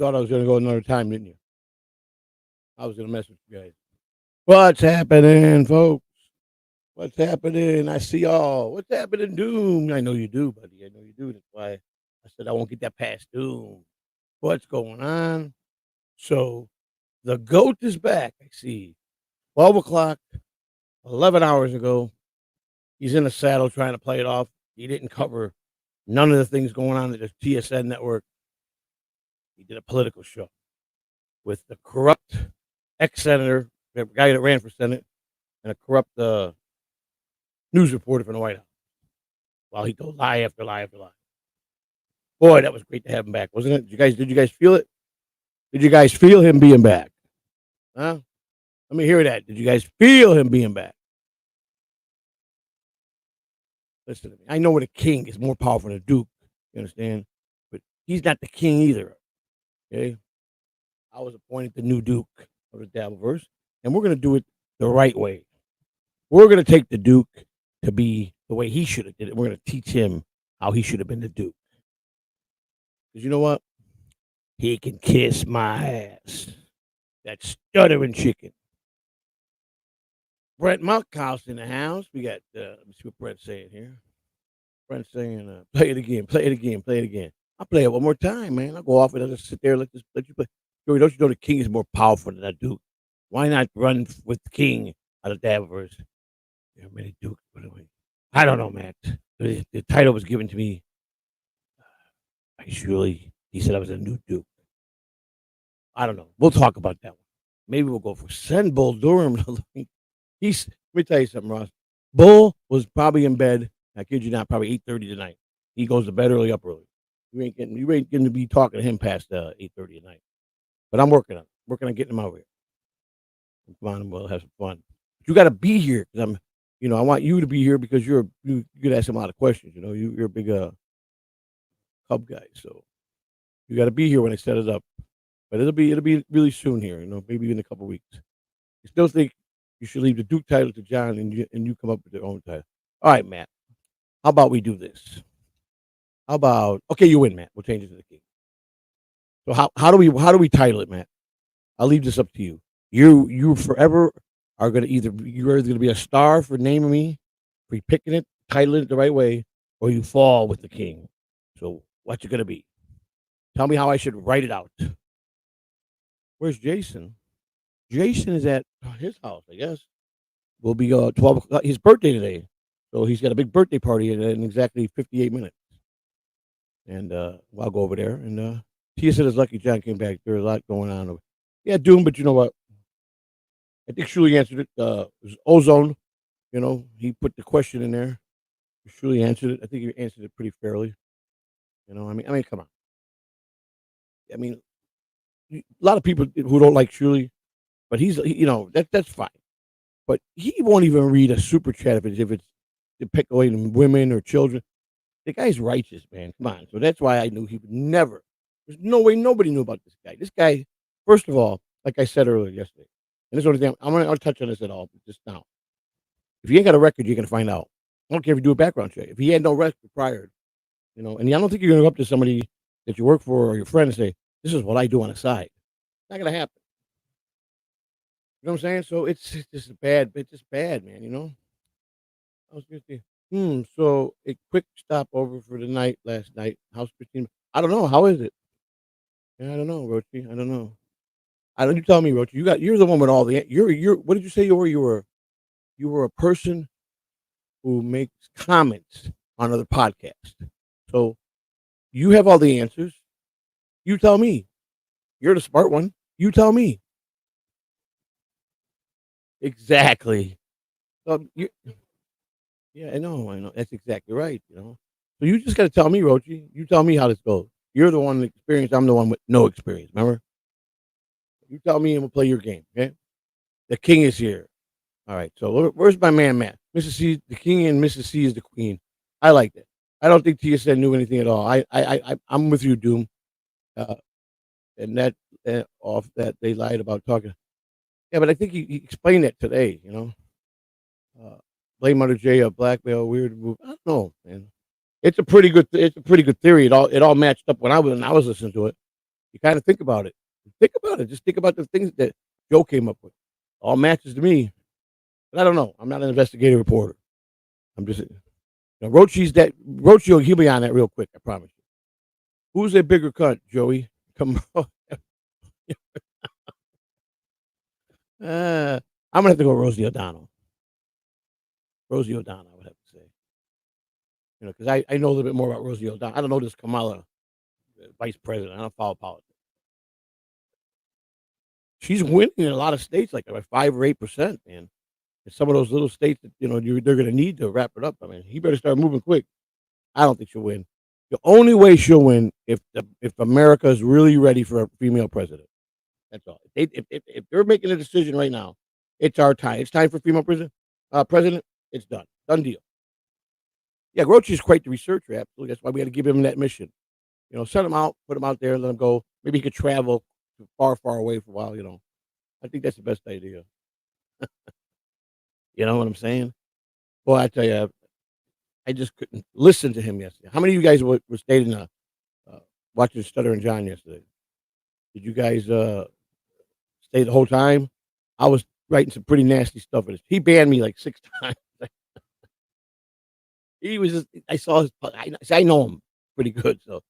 thought I was going to go another time, didn't you? I was going to mess with you guys. What's happening, folks? What's happening? I see y'all. What's happening, Doom? I know you do, buddy. I know you do. That's why I said I won't get that past Doom. What's going on? So the GOAT is back. I see. 12 o'clock, 11 hours ago. He's in the saddle trying to play it off. He didn't cover none of the things going on at the TSN network. He did a political show with the corrupt ex-senator, the guy that ran for Senate, and a corrupt news reporter from the White House. While he told lie after lie after lie. Boy, that was great to have him back, wasn't it? Did you guys feel it? Did you guys feel him being back? Huh? Let me hear that. Did you guys feel him being back? Listen to me. I know what a king is more powerful than a duke. You understand? But he's not the king either. Okay? I was appointed the new duke of the Dabbleverse, and we're going to do it the right way. We're going to take the duke to be the way he should have did it. We're going to teach him how he should have been the duke. Because you know what? He can kiss my ass. That stuttering chicken. Brent Muckhouse in the house. We got, let me see what Brent's saying here. Brent's saying, play it again, play it again, play it again. I'll play it one more time, man. I'll go off and I'll just sit there and let you play. Joey, don't you know the king is more powerful than that duke? Why not run with the king out of Dabbleverse? There are many dukes, by the way. I don't know, Matt. The title was given to me by Shirley. He said I was a new duke. I don't know. We'll talk about that one. Maybe we'll go for send Bull Durham. Let me tell you something, Ross. Bull was probably in bed. I kid you not, probably 8:30 tonight. He goes to bed early, up early. You ain't getting to be talking to him past 8:30 at night. But I'm working on getting him out here. Come on, and we'll have some fun. But you got to be here because I want you to be here because you could ask him a lot of questions. You know, you're a big Cub guy, so you got to be here when I set it up. But it'll be really soon here. You know, maybe in a couple weeks. You still think you should leave the Duke title to John and you come up with your own title? All right, Matt. How about we do this? How about okay? You win, Matt. We'll change it to the king. So how do we title it, Matt? I'll leave this up to you. You forever are gonna you're either gonna be a star for naming me, for picking it, titling it the right way, or you fall with the king. So what's it gonna be? Tell me how I should write it out. Where's Jason? Jason is at his house, I guess. Will be 12 o'clock. His birthday today. So he's got a big birthday party in exactly 58 minutes. And I'll go over there. And Tia said his Lucky John came back. There's a lot going on. Yeah, Doom, but you know what? I think Shuli answered it. It was ozone. You know, he put the question in there. Shuli answered it. I think he answered it pretty fairly. You know, I mean, come on. I mean, a lot of people who don't like Shuli, but that's fine. But he won't even read a super chat if it's to pick away women or children. The guy's righteous, man. Come on. So that's why I knew he would never. There's no way nobody knew about this guy. This guy, first of all, like I said earlier yesterday, and this is the only thing I'm going to touch on this at all just now. If you ain't got a record, you're going to find out. I don't care if you do a background check. If he had no record prior, and I don't think you're going to go up to somebody that you work for or your friend and say, "This is what I do on the side." It's not going to happen. You know what I'm saying? So it's just bad. It's just bad, man. I was going to say, so a quick stopover for the night last night. How's Christine? I don't know. How is it? Yeah, I don't know, Rochi. I don't know. You tell me, Rochi. You're the one with all the. You're. What did you say you were? You were a person who makes comments on other podcasts. So you have all the answers. You tell me. You're the smart one. You tell me. Exactly. Yeah, I know. That's exactly right. So you just got to tell me, Rochi. You tell me how this goes. You're the one with experience. I'm the one with no experience. Remember? You tell me, and we'll play your game. Okay? The king is here. All right. So where's my man, Matt? Mrs. C, the king, and Mrs. C is the queen. I like that. I don't think TSN knew anything at all. I'm with you, Doom. And that off that they lied about talking. Yeah, but I think he explained that today. Blame under Jay, a blackmail, weird move. I don't know, man. It's a pretty good theory. It all matched up when I was listening to it. You kinda think about it. Think about it. Just think about the things that Joe came up with. All matches to me, but I don't know. I'm not an investigative reporter. I'm just Rochi, he'll be on that real quick, I promise you. Who's a bigger cunt, Joey? Come on. I'm gonna have to go Rosie O'Donnell. Rosie O'Donnell, I would have to say. Because I know a little bit more about Rosie O'Donnell. I don't know this Kamala, vice president. I don't follow politics. She's winning in a lot of states, like by 5 or 8%, man. In some of those little states that they're going to need to wrap it up. I mean, he better start moving quick. I don't think she'll win. The only way she'll win if America is really ready for a female president. That's all. If they're making a decision right now, it's our time. It's time for female president. It's done. Done deal. Yeah, Roach is quite the researcher. Absolutely. That's why we got to give him that mission. Send him out, put him out there, let him go. Maybe he could travel far, far away for a while. I think that's the best idea. You know what I'm saying? Boy, I tell you, I just couldn't listen to him yesterday. How many of you guys were stayed in watching Stutter and John yesterday? Did you guys stay the whole time? I was writing some pretty nasty stuff. He banned me like 6 times. He was just, I saw his, I know him pretty good. So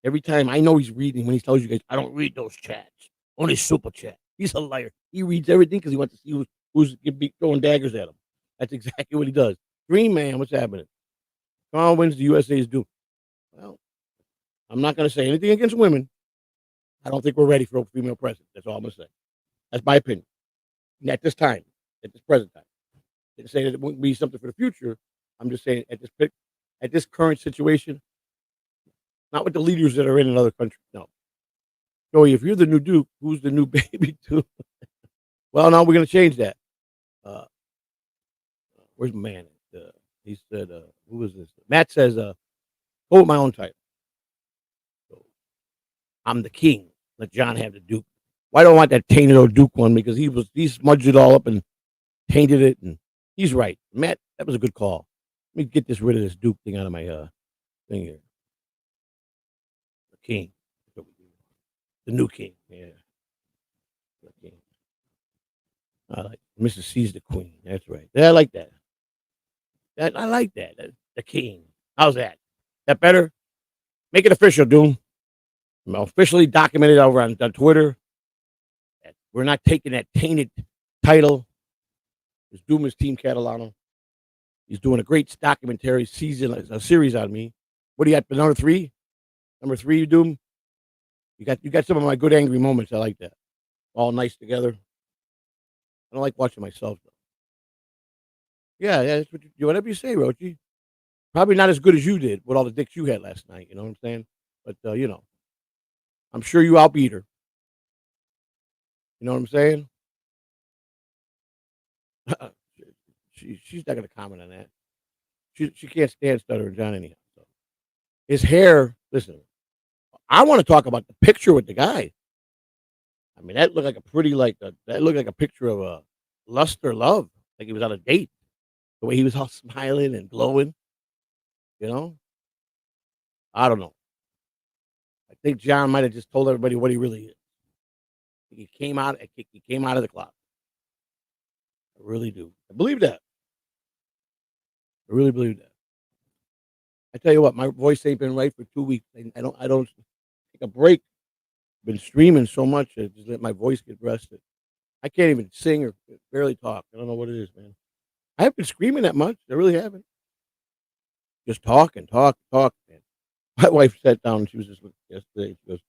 every time I know he's reading when he tells you guys, I don't read those chats, only super chat. He's a liar. He reads everything because he wants to see who's throwing daggers at him. That's exactly what he does. Dream Man, what's happening? Carl wins the USA's doom. Well, I'm not going to say anything against women. I don't think we're ready for a female president. That's all I'm going to say. That's my opinion. And at this time, at this present time. I didn't say that it wouldn't be something for the future. I'm just saying at this current situation, not with the leaders that are in another country. No. Joey, if you're the new Duke, who's the new baby Duke? Well, now we're going to change that. Where's my man? He said, who is this? Matt says, hold my own title. So, I'm the king. Let John have the Duke. Why don't I want that tainted old Duke one? Because he smudged it all up and tainted it. And he's right. Matt, that was a good call. Let me get rid of this Duke thing out of my thing here. The king. The new king. Yeah. The king. I like Mrs. C's the queen. That's right. Yeah, I like that. I like that. The king. How's that? That better? Make it official, Doom. I'm officially documented over on Twitter. We're not taking that tainted title. It's Doom is Team Catalano. He's doing a great documentary a series on me. What do you got? Number 3? Number 3, Doom? You got some of my good angry moments. I like that. All nice together. I don't like watching myself though. Yeah, that's whatever you say, Rochi. Probably not as good as you did with all the dicks you had last night. You know what I'm saying? But I'm sure you outbeat her. You know what I'm saying? She's not going to comment on that. She can't stand Stutter and John anyhow. So. His hair. Listen, I want to talk about the picture with the guy. I mean, that looked like that looked like a picture of lust or love, like he was on a date. The way he was all smiling and glowing, I don't know. I think John might have just told everybody what he really is. He came out of the closet. I really do. I believe that. I really believe that. I tell you what, my voice ain't been right for 2 weeks. I don't take a break. Been streaming so much, I just let my voice get rested. I can't even sing or barely talk. I don't know what it is, man. I haven't been screaming that much. I really haven't. Just talk, man. My wife sat down and she was just yesterday. She goes,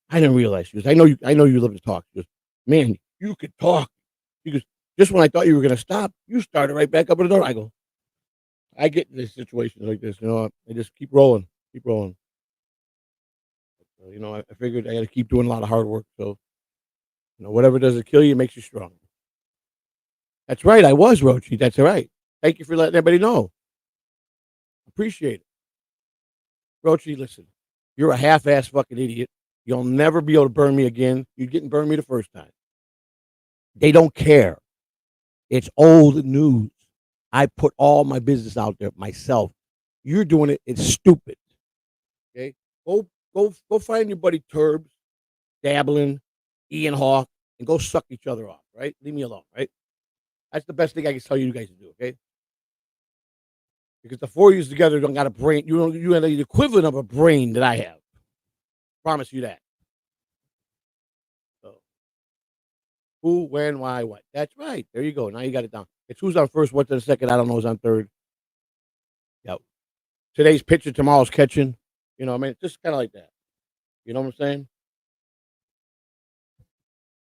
I didn't realize. She goes, I know you love to talk. She goes, man, you could talk. She goes, just when I thought you were gonna stop, you started right back up at the door. I go, I get in this situations like this, I just keep rolling. I figured I got to keep doing a lot of hard work. So, whatever doesn't kill you makes you strong. That's right. I was Rochi. That's all right. Thank you for letting everybody know. Appreciate it. Rochi, listen, you're a half-ass fucking idiot. You'll never be able to burn me again. You didn't burn me the first time. They don't care. It's old news. I put all my business out there myself. You're doing it. It's stupid. Okay? Go find your buddy Turbs. dabbling, Ian Hawk, and go suck each other off, right? Leave me alone, right? That's the best thing I can tell you guys to do, okay? Because the four of you together don't got a brain. You have the equivalent of a brain that I have. Promise you that. So, who, when, why, what. That's right. There you go. Now you got it down. It's who's on first, what's on second. I don't know who's on third. Yep. Today's pitcher, tomorrow's catching. You know what I mean? Just kind of like that. You know what I'm saying?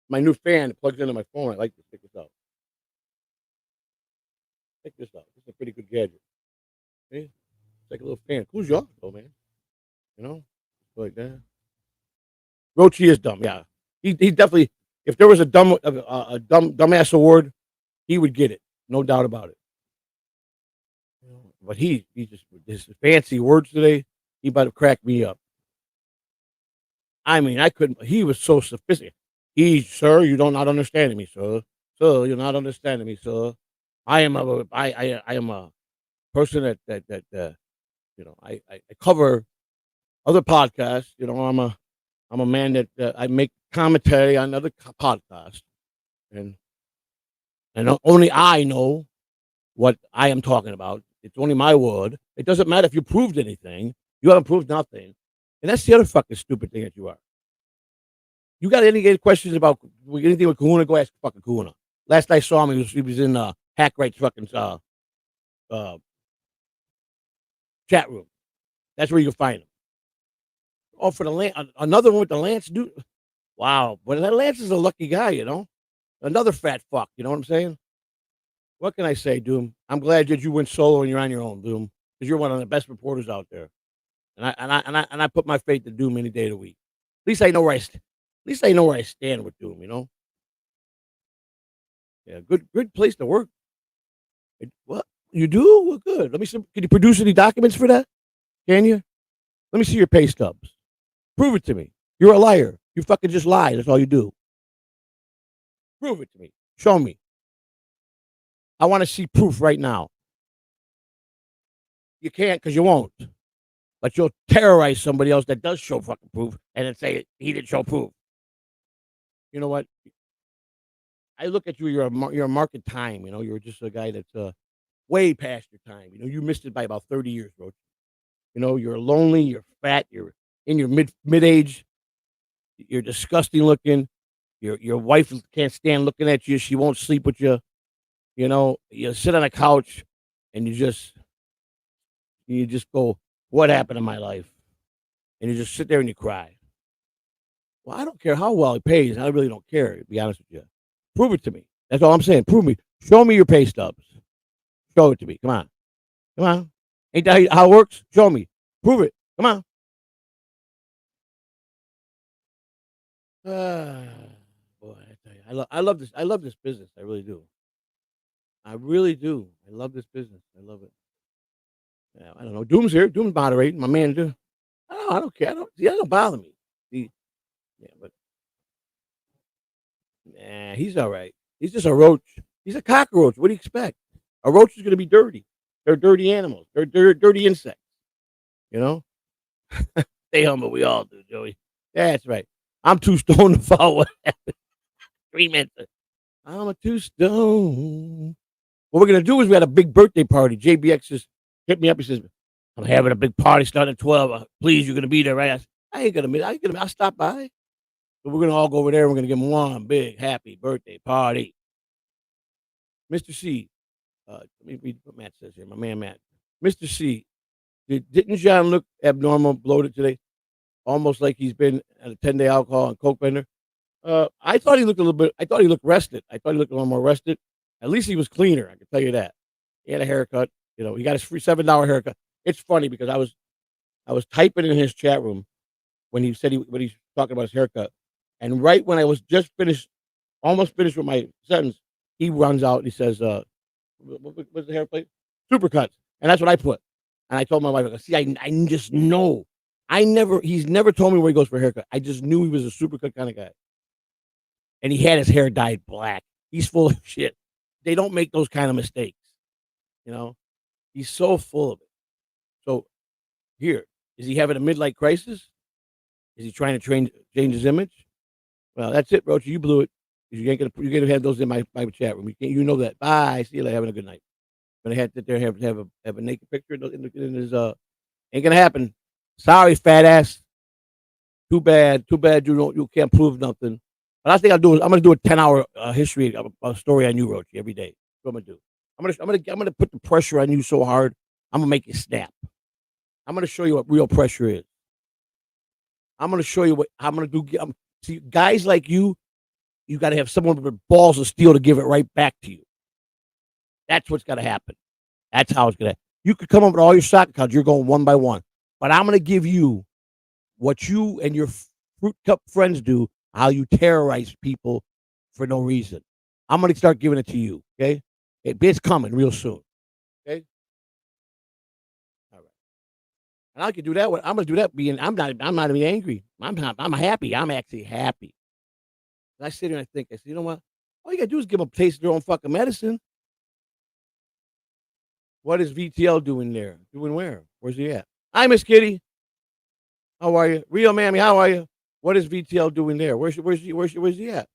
My new fan plugs into my phone. I like this. Check this out. Check this out. This is a pretty good gadget. See? It's like a little fan. Cools you off, though, man. You know? Like that. Rochi is dumb. Yeah. He definitely, if there was a dumbass award, he would get it. No doubt about it. But he just, his fancy words today, he about to crack me up. I mean, I couldn't, he was so sophisticated. Sir, you don't not understanding me, sir. Sir, you're not understanding me, sir. I am a person that I cover other podcasts. You know, I'm a man that I make commentary on other podcasts, and only I know what I am talking about. It's only my word. It doesn't matter if you proved anything. You haven't proved nothing, and that's the other fucking stupid thing that you are. You got any questions about anything with Kahuna? Go ask fucking Kahuna. Last I saw him, he was in Hack Right's fucking chat room. That's where you can find him. Oh, for the Lance, another one with the Lance dude. Wow, but that Lance is a lucky guy, you know. Another fat fuck, you know what I'm saying? What can I say, Doom? I'm glad that you went solo and you're on your own, Doom, because you're one of the best reporters out there. And I put my faith to Doom any day of the week. At least I know where I stand with Doom, you know. Yeah, good place to work. What you do? Well, good. Let me see. Can you produce any documents for that? Can you? Let me see your pay stubs. Prove it to me. You're a liar. You fucking just lie. That's all you do. Prove it to me. Show me. I want to see proof right now. You can't because you won't. But you'll terrorize somebody else that does show fucking proof and then say he didn't show proof. You know what? I look at you. You're a market time. You know, you're just a guy that's way past your time. You know, you missed it by about 30 years, bro. You know, you're lonely. You're fat. You're in your mid age. You're disgusting looking. Your wife can't stand looking at you. She won't sleep with you. You know, you sit on a couch and you just go, what happened in my life? And you just sit there and you cry. Well, I don't care how well he pays. I really don't care, to be honest with you. Prove it to me. That's all I'm saying. Prove me. Show me your pay stubs. Show it to me. Come on. Come on. Ain't that how it works? Show me. Prove it. Come on. Boy, I tell you, I love this. I love this business. I really do. I really do. I love this business. I love it. Yeah, I don't know. Doom's here. Doom's moderating. My man, do. I don't care. That don't bother me. Yeah, but nah, he's all right. He's just a roach. He's a cockroach. What do you expect? A roach is going to be dirty. They're dirty animals. They're dirty insects. You know. Stay humble. We all do, Joey. That's right. I'm too stoned to follow what happened. 3 minutes. I'm a too stoned. What we're gonna do is we had a big birthday party. JBX just hit me up. He says, "I'm having a big party starting at 12. Please, you're gonna be there, right?" I ain't gonna miss. I'll stop by. So we're gonna all go over there. And we're gonna give him one big happy birthday party. Mr. C. Let me read what Matt says here. My man Matt. Mr. C. Didn't John look abnormal, bloated today? Almost like he's been at a 10-day alcohol and coke bender. I thought he looked a little bit. I thought he looked rested. I thought he looked a little more rested. At least he was cleaner. I can tell you that. He had a haircut. You know, he got his free $7 haircut. It's funny because I was typing in his chat room when he said when he's talking about his haircut, and right when I was just almost finished with my sentence, he runs out and he says, "What's the hair plate? Supercuts," and that's what I put. And I told my wife, I go, "See, I just know. He's never told me where he goes for a haircut. I just knew he was a supercut kind of guy." And he had his hair dyed black. He's full of shit. They don't make those kind of mistakes. You know, he's so full of it. So here, is he having a midlife crisis? Is he trying to change his image? Well, that's it, Roach. You blew it. You ain't gonna have those in my chat room. You know that. Bye. See you later. Having a good night. Gonna have to sit there and have a naked picture in his ain't gonna happen. Sorry, fat ass. Too bad. Too bad you can't prove nothing. But I think I'm gonna do a 10-hour history of a story on you, Roach, every day. That's what I'm gonna do. I'm gonna put the pressure on you so hard. I'm gonna make you snap. I'm gonna show you what real pressure is. I'm gonna show you what I'm gonna do. See, guys like you got to have someone with balls of steel to give it right back to you. That's what's gonna happen. That's how it's gonna. You could come up with all your stock accounts. You're going one by one, but I'm gonna give you what you and your fruit cup friends do. How you terrorize people for no reason. I'm gonna start giving it to you. Okay, it's coming real soon. Okay. All right. And I can do that. I'm gonna do that. I'm not even angry. I'm happy. I'm actually happy. And I sit here and I think. I said, you know what? All you gotta do is give them a taste of their own fucking medicine. What is VTL doing there? Doing where? Where's he at? Hi, Miss Kitty. How are you? Real Mammy, how are you? What is VTL doing there? Where's he at?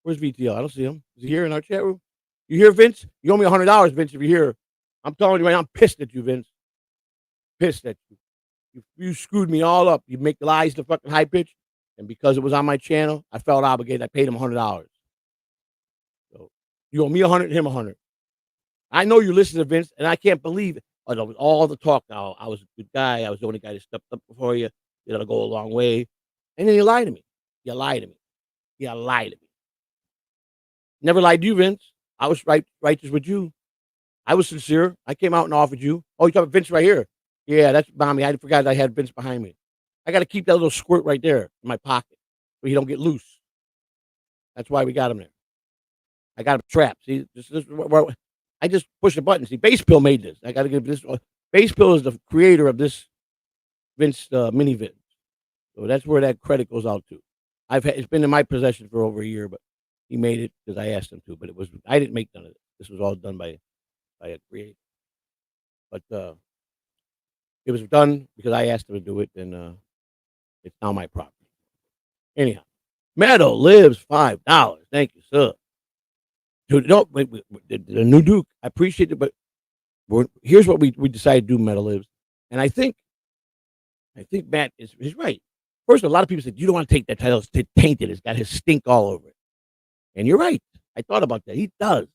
Where's VTL? I don't see him. Is he here in our chat room? You hear, Vince? You owe me $100, Vince, if you're here. I'm telling you right now, I'm pissed at you, Vince. Pissed at you. You screwed me all up. You make the lies the fucking high pitch. And because it was on my channel, I felt obligated. I paid him $100. So you owe me 100, him 100. I know you listen to Vince, and I can't believe it. Oh, that was all the talk. Now I was a good guy. I was the only guy that stepped up before you. You gotta go a long way. And then you lie to me. You lie to me. You lie to me. Never lied to you, Vince. I was righteous with you. I was sincere. I came out and offered you. Oh, you talking about Vince right here? Yeah, that's mommy. I forgot I had Vince behind me. I got to keep that little squirt right there in my pocket so he don't get loose. That's why we got him there. I got him trapped. See, I just push a button. See, Base Pill made this. I got to give this. Base Pill is the creator of this Vince mini vid. So that's where that credit goes out to. It's been in my possession for over a year, but he made it because I asked him to. But I didn't make none of it. This was all done by a creator. But it was done because I asked him to do it, and it's now my property. Anyhow, Meadow lives $5. Thank you, sir. Dude, the new Duke. I appreciate it, but here's what we decided to do. Meadow lives, and I think Matt is right. First, a lot of people said you don't want to take that title; it's tainted. It's got his stink all over it. And you're right. I thought about that. He does.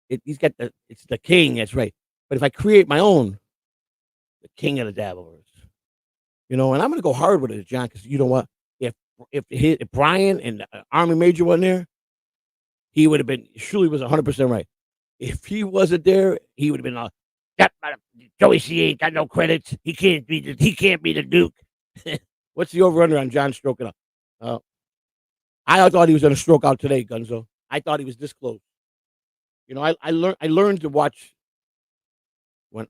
It's the king. That's right. But if I create my own, the king of the Dabbleverse, and I'm going to go hard with it, John, because you know what? If Brian and Army Major wasn't there, he would have been. Shuley was 100% right. If he wasn't there, he would have been. Joey C ain't got no credits. He can't be the Duke. What's the over under on John stroking up? I thought he was going to stroke out today, Gunzo. I thought he was this close. I learned to watch when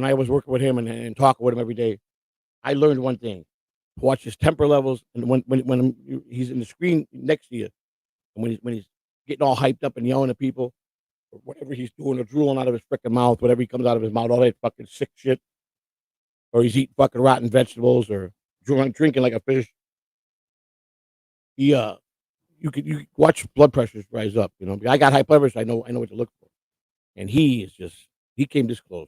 I was working with him and talking with him every day. I learned one thing: watch his temper levels, and when he's in the screen next to you, and when he's getting all hyped up and yelling at people, or whatever he's doing, or drooling out of his freaking mouth, whatever he comes out of his mouth, all that fucking sick shit, or he's eating fucking rotten vegetables, or drinking like a fish. You watch blood pressures rise up. I got high blood pressure. I know what to look for, and he came this close.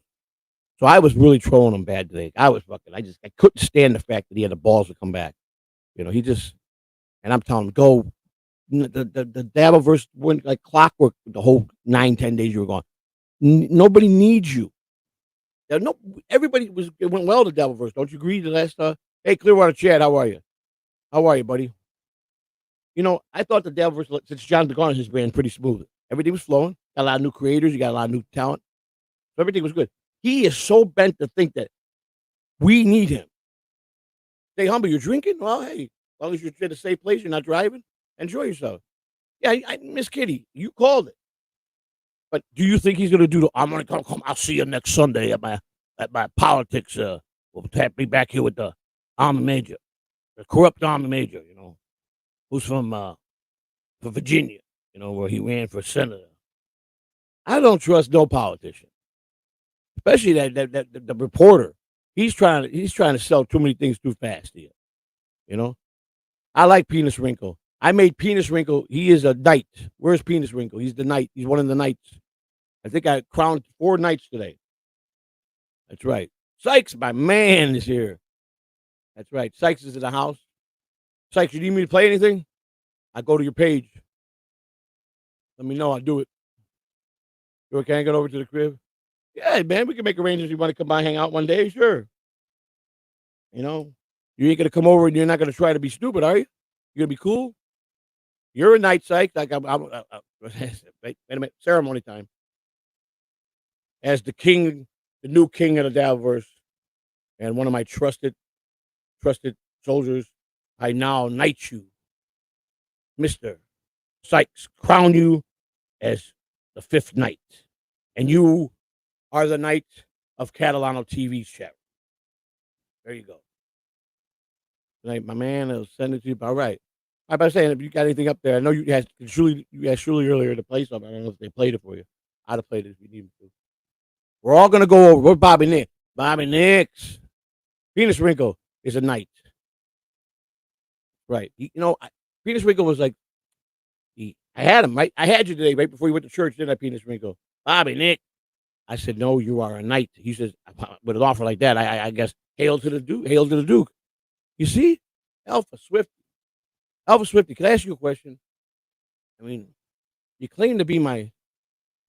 So I was really trolling him bad today. I couldn't stand the fact that he had the balls to come back. And I'm telling him, go. The Dabbleverse went like clockwork the whole 9-10 days you were gone. Nobody needs you. Everybody it went well to Dabbleverse. Don't you agree? The last hey, Clearwater Chad, how are you? How are you, buddy? I thought the Dabbleverse, since John DeGarner has been pretty smooth. Everything was flowing. Got a lot of new creators. You got a lot of new talent. So everything was good. He is so bent to think that we need him. Stay humble. You're drinking? Well, hey, as long as you're in a safe place, you're not driving, enjoy yourself. Yeah, Miss Kitty, you called it. But do you think he's going to do I'm going to come. I'll see you next Sunday at my politics. We'll be back here with the Army Major, the corrupt Army Major, who's from Virginia, where he ran for senator. I don't trust no politician, especially the reporter. He's trying to sell too many things too fast here. I like Penis Wrinkle. I made Penis Wrinkle. He is a knight. Where's Penis Wrinkle? He's the knight. He's one of the knights. I think I crowned 4 knights today. That's right. Sykes, my man, is here. That's right. Sykes is in the house. Sykes, you need me to play anything? I go to your page. Let me know. I'll do it. You can I get over to the crib? Yeah, man, we can make arrangements. You want to come by, hang out one day? Sure. You know, you ain't gonna come over and you're not gonna try to be stupid, are you? You're gonna be cool. You're a night psych, like wait a minute, ceremony time. As the king, the new king of the Dalverse, and one of my trusted soldiers, I now knight you, Mister Sykes, crown you as the 5th knight, and you are the knight of Catalano TV's chat. There you go. Like my man, I'll send it to you. All right. I was saying, if you got anything up there, I know you asked Shuli earlier to play something. I don't know if they played it for you. I'd have played it if you needed to. We're all gonna go over. We're Bobby Nick. Bobby Nicks. Penis Wrinkle is a knight. Right. Penis Wrinkle was like, I had him, right? I had you today, right before you went to church, didn't I, Penis Wrinkle? Bobby Nick. I said, no, you are a knight. He says, with an offer like that, I guess, hail to the Duke. You see? Alpha Swifty, can I ask you a question? I mean, you claim to be my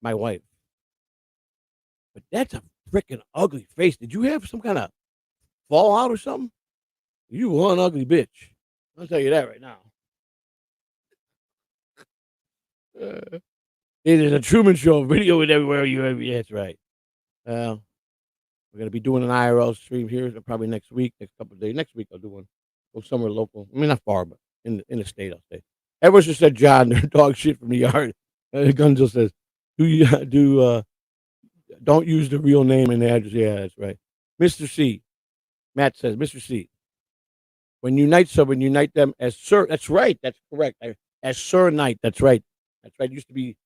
wife, but that's a freaking ugly face. Did you have some kind of fallout or something? You one ugly bitch. I'll tell you that right now. It is a Truman Show video with everywhere you ever. Yeah, that's right. We're gonna be doing an IRL stream here probably next couple of days. Next week I'll do one. Go somewhere local. I mean, not far, but in the state, I'll say. Everyone just said, John, they're dog shit from the yard. Gunzo says, don't use the real name and address. Yeah, that's right. Mr. C. Matt says, Mr. C. When you knight someone, you knight them as Sir. That's right. That's correct. As Sir Knight. That's right. That's right. It used to be,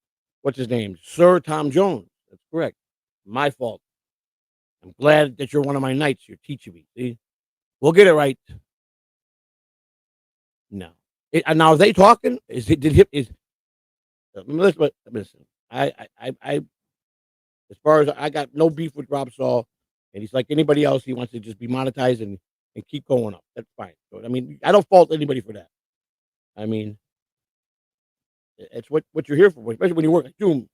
what's his name? Sir Tom Jones. That's correct. My fault. I'm glad that you're one of my knights. You're teaching me. See? We'll get it right. No. Now, are they talking? Listen. As far as I got no beef with Rob Saul, and he's like anybody else, he wants to just be monetized and keep going up. That's fine. So, I mean, I don't fault anybody for that. I mean, it's what you're here for, especially when you work at Doom.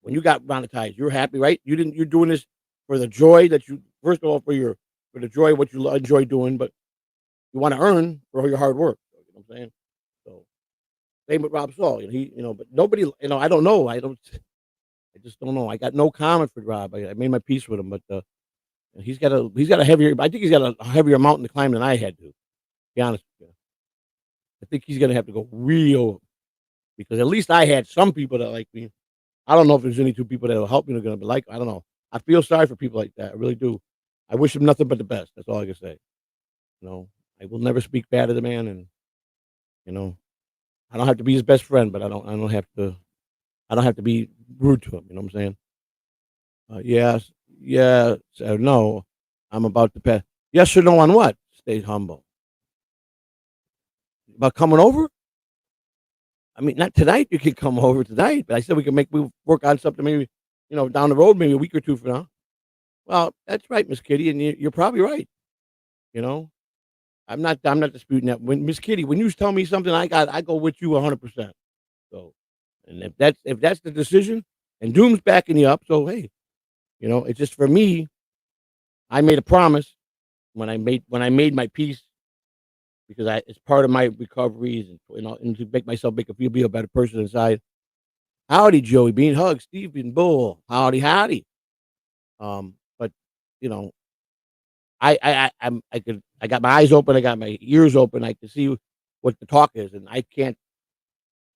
When you got monetized, you're happy, right? You're doing this for the joy that you, first of all, for the joy of what you enjoy doing, but you want to earn for all your hard work. You know what I'm saying? So, same with Rob Saul. But nobody, I don't know. I just don't know. I got no comment for Rob. I made my peace with him, but he's got a heavier. I think he's got a heavier mountain to climb than I had to. Be honest with you. I think he's gonna have to go real, because at least I had some people that like me. I don't know if there's any 2 people that will help me. They're gonna be like, I don't know. I feel sorry for people like that. I really do. I wish him nothing but the best. That's all I can say. I will never speak bad of the man, and I don't have to be his best friend, but I don't have to be rude to him. You know what I'm saying? Yes, no. I'm about to pass. Yes or no on what? Stay humble. About coming over? I mean, not tonight. You can come over tonight, but I said we work on something maybe, down the road, maybe a week or 2 from now. Well, that's right, Miss Kitty, and you're probably right. I'm not disputing that. When Miss Kitty, when you tell me something, I go with you 100%. So, and if that's the decision, and Doom's backing you up, so hey, it's just for me. I made a promise when I made my peace, because it's part of my recoveries, and to make myself be a better person inside. Howdy, Joey Bean, hug, Stephen Bull, howdy. But I got my eyes open, I got my ears open, I can see what the talk is, and I can't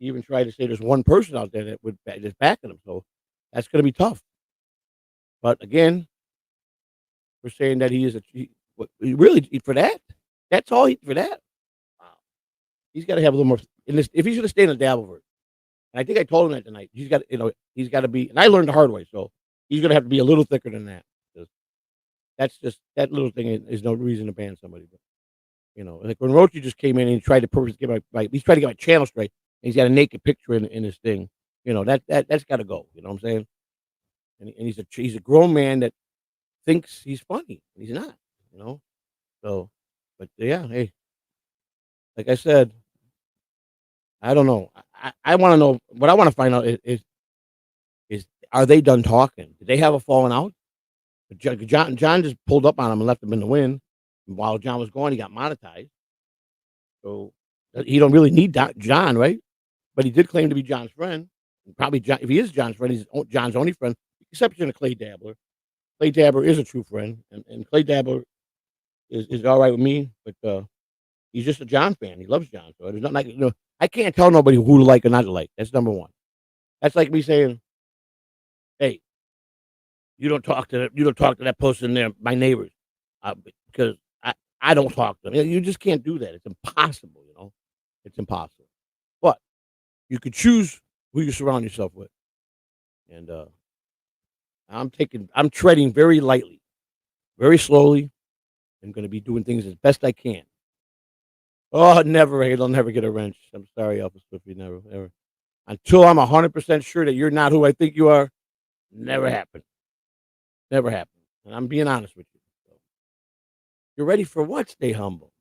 even try to say there's one person out there that would just backing him. So that's going to be tough. But again, we're saying that he is really for that. That's all for that. Wow, he's got to have a little more. If he's going to stay in the Dabbleverse, and I think I told him that tonight. He's got to be. And I learned the hard way, so he's going to have to be a little thicker than that. That's just that little thing is no reason to ban somebody. But Like when Rochi just came in and he tried to purposely he's trying to get my channel straight. And he's got a naked picture in his thing. That's got to go. You know what I'm saying? And he's a grown man that thinks he's funny. And he's not. You know. So, but yeah, hey, like I said, I don't know. I want to know. What I want to find out is are they done talking? Did they have a falling out? John just pulled up on him and left him in the wind. And while John was gone, he got monetized. So he don't really need John, right? But he did claim to be John's friend. And probably John, if he is John's friend, he's John's only friend, exception of Clay Dabbler. Clay Dabbler is a true friend, and Clay Dabbler is all right with me, but he's just a John fan. He loves John, so there's nothing I can't tell nobody who to like or not to like. That's number one. That's like me saying, "Hey, you don't talk to that person there, my neighbors, because I don't talk to them." You just can't do that. It's impossible. It's impossible. But you could choose who you surround yourself with, and I'm treading very lightly, very slowly. I'm going to be doing things as best I can. Oh, never, it'll never get a wrench. I'm sorry, Alpha Swiftly, never, ever. Until I'm 100% sure that you're not who I think you are, never happened. Never happened. And I'm being honest with you. So, you're ready for what? Stay humble.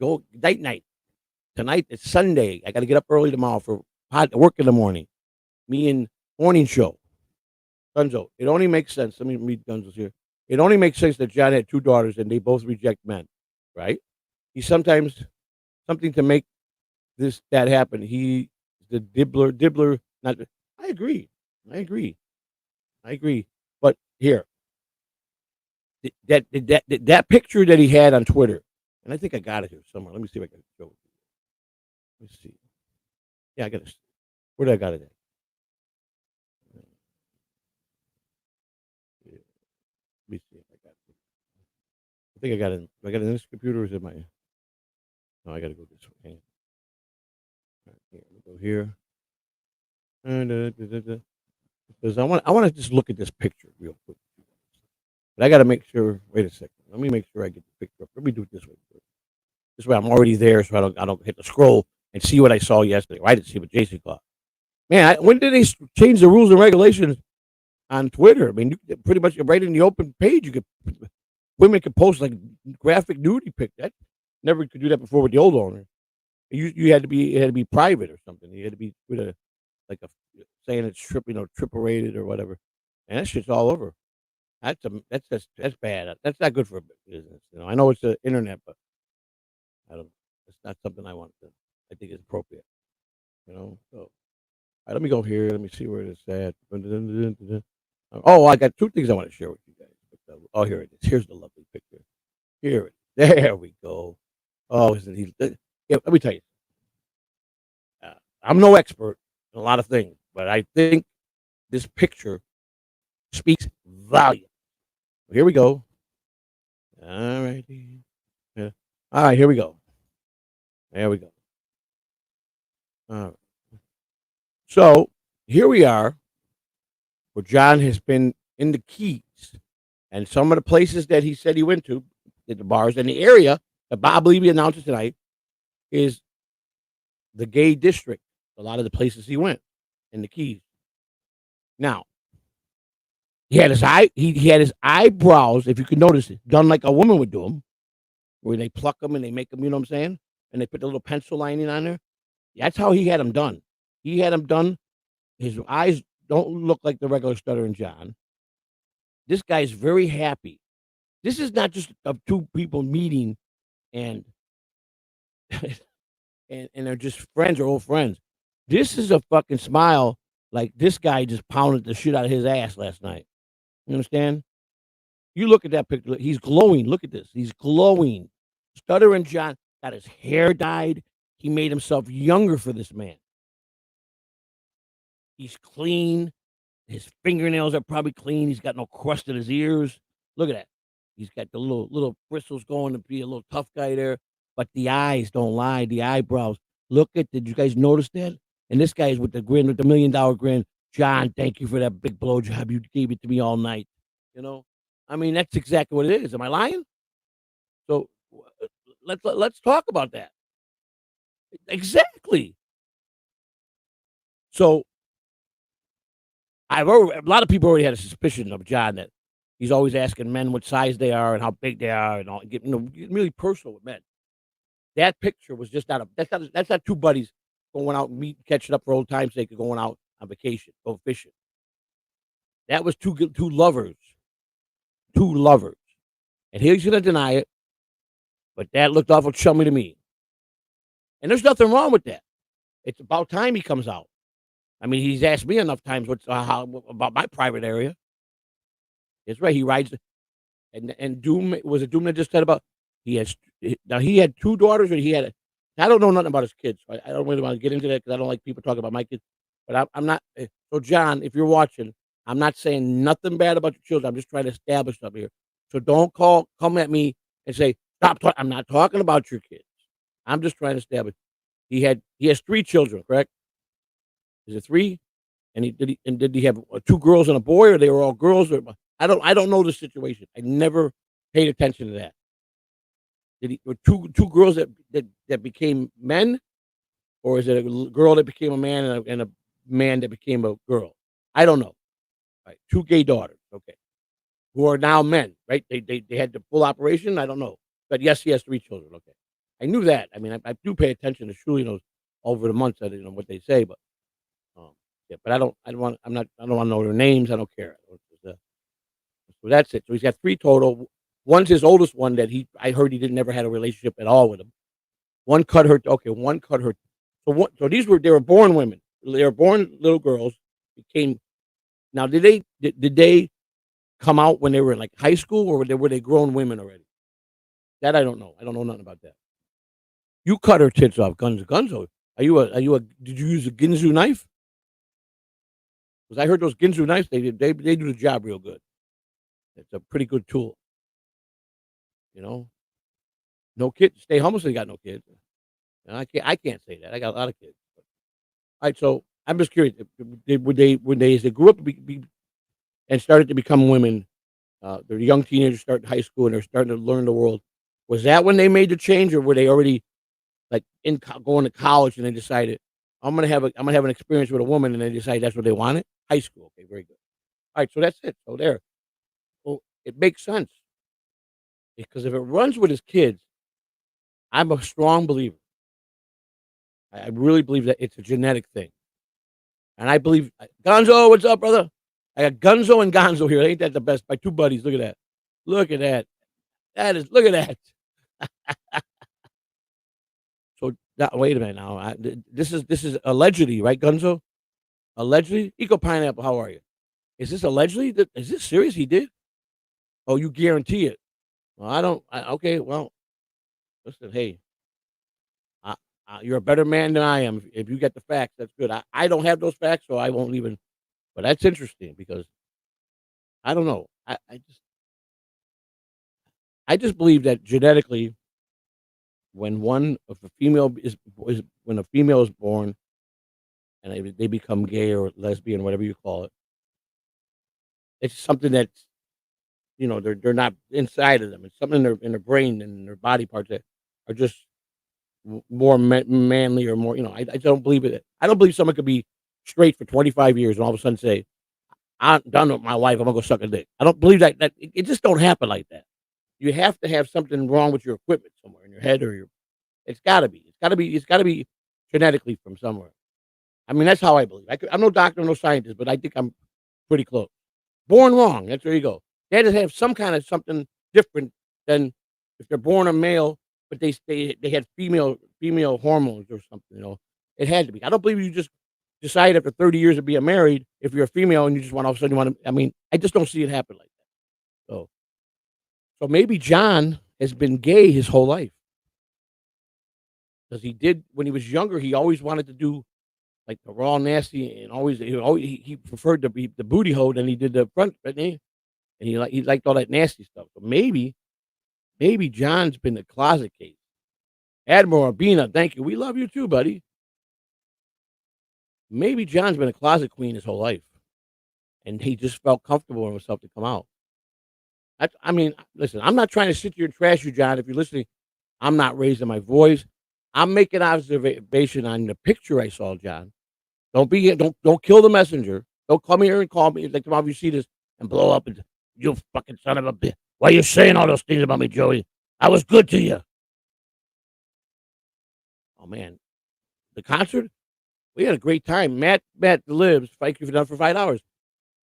Go night. Tonight it's Sunday. I got to get up early tomorrow for work in the morning. Me and morning show. Gunzo. It only makes sense. Let me read Gunzo's here. It only makes sense that John had two daughters and they both reject men, right? He sometimes something to make that happen. He the dibbler. Not. I agree. But here, that picture that he had on Twitter, and I think I got it here somewhere. Let me see if I can show it. Let's see. Yeah, I got it. Where did I got it at? Yeah, let me see if I got it. I think I got it. I got it in this computer. Or is it my? No, I got to go this way. All right, go here. Because I want to just look at this picture real quick. But I got to make sure. Wait a second. Let me make sure I get the picture up. Let me do it this way. This way, I'm already there, so I don't hit the scroll and see what I saw yesterday. Well, I didn't see what Jason caught. Man, when did they change the rules and regulations on Twitter? I mean, you pretty much right in the open page, women could post like graphic nudity pic. That never could do that before with the old owner. You had to be it had to be private or something. You had to be with a saying it's triple rated or whatever. And that shit's all over. That's bad. That's not good for business. I know it's the internet, but I don't. It's not something I think is appropriate. So all right, let me go here. Let me see where it's at. Oh, I got two things I want to share with you guys. Oh, here it is. Here's the lovely picture. Here it is. There we go. Oh, isn't he? Yeah, let me tell you. I'm no expert in a lot of things, but I think this picture speaks volume. Here we go. All righty. Yeah. All right, here we go. There we go. All right. So here we are, where John has been in the Keys, and some of the places that he said he went to, the bars, and the area that Bob Levy announced tonight is the gay district. A lot of the places he went in the Keys. Now, he had his eyebrows, if you could notice it, done like a woman would do them, where they pluck them and they make them, you know what I'm saying? And they put the little pencil lining on there. That's how he had them done. He had them done. His eyes don't look like the regular Stuttering John. This guy's very happy. This is not just of two people meeting and and they're just friends or old friends. This is a fucking smile like this guy just pounded the shit out of his ass last night. You understand? You look at that picture. He's glowing. Look at this. He's glowing. Stuttering John got his hair dyed. He made himself younger for this man. He's clean. His fingernails are probably clean. He's got no crust in his ears. Look at that. He's got the little bristles going to be a little tough guy there. But the eyes don't lie. The eyebrows. Did you guys notice that? And this guy's with the grin, with the $1 million grin. John, thank you for that big blowjob. You gave it to me all night. I mean, that's exactly what it is. Am I lying? So let's talk about that. Exactly. So a lot of people already had a suspicion of John that he's always asking men what size they are and how big they are and all, getting really personal with men. That picture was just not a that's not two buddies going out and catching up for old time's sake, of going out on vacation, go fishing. That was two lovers, two lovers, and he's gonna deny it, but that looked awful chummy to me. And there's nothing wrong with that. It's about time he comes out. I mean, he's asked me enough times how about my private area. It's right. He rides, and Doom was it Doom that just said about now he had two daughters, or he had. I don't know nothing about his kids. So I don't really want to get into that because I don't like people talking about my kids. But I'm not. So John, if you're watching, I'm not saying nothing bad about your children. I'm just trying to establish something here. So don't come at me and say stop. I'm not talking about your kids. I'm just trying to establish. He has three children, correct? Is it three? And did he have two girls and a boy, or they were all girls? Or I don't know the situation. I never paid attention to that. Did he were two girls that became men, or is it a girl that became a man and a man that became a girl? I don't know. Right, two gay daughters. Okay, who are now men. Right? They had the full operation. I don't know, but yes, he has three children. Okay, I knew that. I mean, I do pay attention to Shuli knows over the months. I didn't know what they say, but. Yeah, but I don't want. I don't want to know their names. I don't care. So that's it. So he's got three total. One's his oldest one that I heard he didn't never had a relationship at all with him. One cut her. Okay, one cut her. So they were born women. They were born little girls. Became now. Did they come out when they were in like high school, or were they grown women already? That I don't know. I don't know nothing about that. You cut her tits off, Gunzo. Did you use a Ginzu knife? Because I heard those Ginzu knives, they do the job real good. It's a pretty good tool, you know? No kids. Stay homeless, they got no kids. And I can't say that. I got a lot of kids. Alright, so I'm just curious, when they as they grew up and started to become women, they're young teenagers starting high school and they're starting to learn the world. Was that when they made the change, or were they already like going to college and they decided I'm gonna have an experience with a woman, and they decide that's what they wanted? High school, okay, very good. All right, so that's it. So there. Well, it makes sense because if it runs with his kids, I'm a strong believer. I really believe that it's a genetic thing, and I believe Gonzo. What's up, brother? I got Gunzo and Gonzo here. Ain't that the best? My two buddies. Look at that. Look at that. Look at that. So now, wait a minute now. This is allegedly, right, Gunzo? Allegedly, Eco Pineapple. How are you? Is this allegedly? Is this serious? He did? Oh, you guarantee it? Well, I don't. Okay, well, listen. Hey, you're a better man than I am. If you get the facts, that's good. I don't have those facts, so I won't even. But that's interesting because I don't know. I just believe that genetically, when one of a female is when a female is born and they become gay or lesbian, whatever you call it, it's something that's they're not inside of them. It's something in their brain and their body parts that are just more manly or more. I don't believe it. I don't believe someone could be straight for 25 years and all of a sudden say, "I'm done with my wife. I'm gonna go suck a dick." I don't believe that. It just don't happen like that. You have to have something wrong with your equipment somewhere in your head or your. It's got to be. It's got to be. It's got to be genetically from somewhere. I mean, that's how I believe. I'm no doctor, no scientist, but I think I'm pretty close. Born wrong. That's where you go. They had to have some kind of something different than if they're born a male, but they had female hormones or something. It had to be. I don't believe you just decide after 30 years of being married if you're a female and you just want all of a sudden you want to. I mean, I just don't see it happen like that. So maybe John has been gay his whole life because he did when he was younger. He always wanted to do like the raw nasty and he preferred to be the booty hole than he did the front. And he liked all that nasty stuff. So maybe John's been the closet case. Admiral Arbina, thank you. We love you too, buddy. Maybe John's been a closet queen his whole life, and he just felt comfortable in himself to come out. I mean, listen, I'm not trying to sit here and trash you, John. If you're listening, I'm not raising my voice. I'm making observation on the picture I saw, John. Don't kill the messenger. Don't come here and call me like tomorrow if you see this and blow up and you fucking son of a bitch. Why are you saying all those things about me, Joey? I was good to you. Oh man, the concert we had a great time. Matt lives. Thank you for that for 5 hours.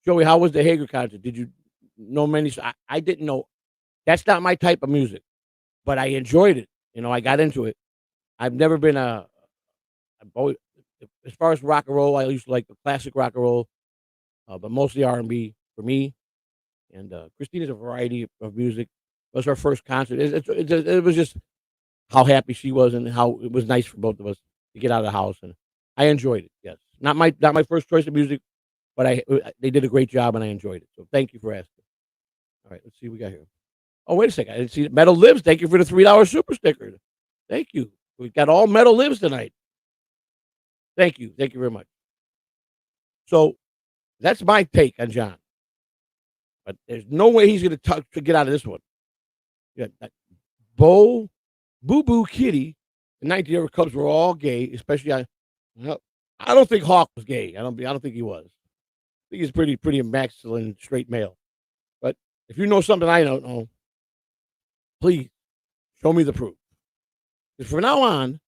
Joey, how was the Hager concert? Did you know many? I didn't know. That's not my type of music, but I enjoyed it. I got into it. I've never been I've always, as far as rock and roll, I used to like the classic rock and roll, but mostly R&B for me. And Christina's a variety of music. It was her first concert. It was just how happy she was and how it was nice for both of us to get out of the house. And I enjoyed it. Yes, not my first choice of music, but they did a great job and I enjoyed it. So thank you for asking. All right, let's see what we got here. Oh, wait a second. I didn't see Metal Lives. Thank you for the $3 super sticker. Thank you. We got all Metal Lives tonight. Thank you. Thank you very much. So that's my take on John. But there's no way he's going to get out of this one. Yeah, Boo Boo Kitty, the 19 Cubs were all gay, especially I don't think Hawk was gay. I don't think he was. I think he's pretty masculine, straight male. But if you know something I don't know, please show me the proof. Because from now on,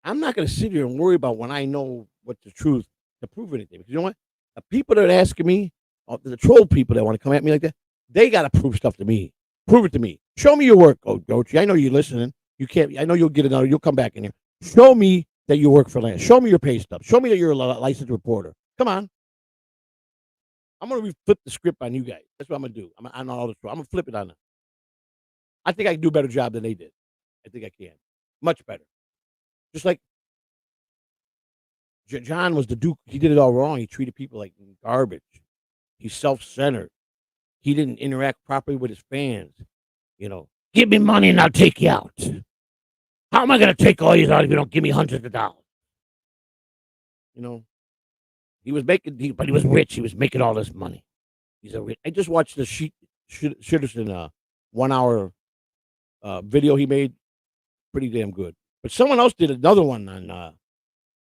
I'm not going to sit here and worry about when I know what's the truth to prove anything. Because you know what? The people that are asking me, the troll people that want to come at me like that, they got to prove stuff to me. Prove it to me. Show me your work, Gochi. I know you're listening. You can't. I know you'll get another. You'll come back in here. Show me that you work for land. Show me your pay stub. Show me that you're a licensed reporter. Come on. I'm gonna flip the script on you guys. That's what I'm gonna do. I'm all this. I'm gonna flip it on them. I think I can do a better job than they did. I think I can. Much better. Just like John was the Duke. He did it all wrong. He treated people like garbage. He's self-centered. He didn't interact properly with his fans. Give me money and I'll take you out. How am I going to take all you out if you don't give me hundreds of dollars? He was but he was rich. He was making all this money. He's a rich. I just watched the Shitterson 1 hour video he made. Pretty damn good. But someone else did another one on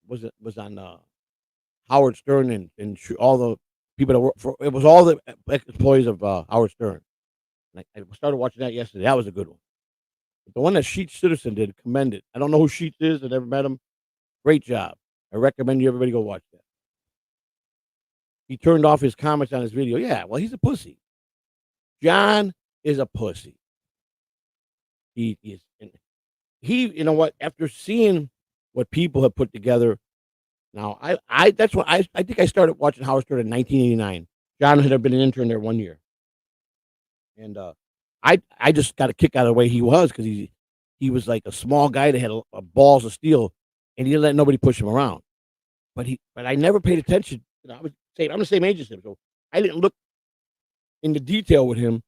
was on Howard Stern and all the people that work for. It was all the employees of Howard Stern. And I started watching that yesterday. That was a good one. But the one that Sheets Citizen did, commended. I don't know who Sheets is. I never met him. Great job. I recommend everybody go watch that. He turned off his comments on his video. Yeah, well, he's a pussy. John is a pussy. He is. You know what? After seeing what people have put together, now that's what I think I started watching Howard Stern in 1989. John had been an intern there 1 year, and I just got a kick out of the way he was because he was like a small guy that had a balls of steel, and he didn't let nobody push him around. But I never paid attention. I'm the same age as him, so I didn't look into detail with him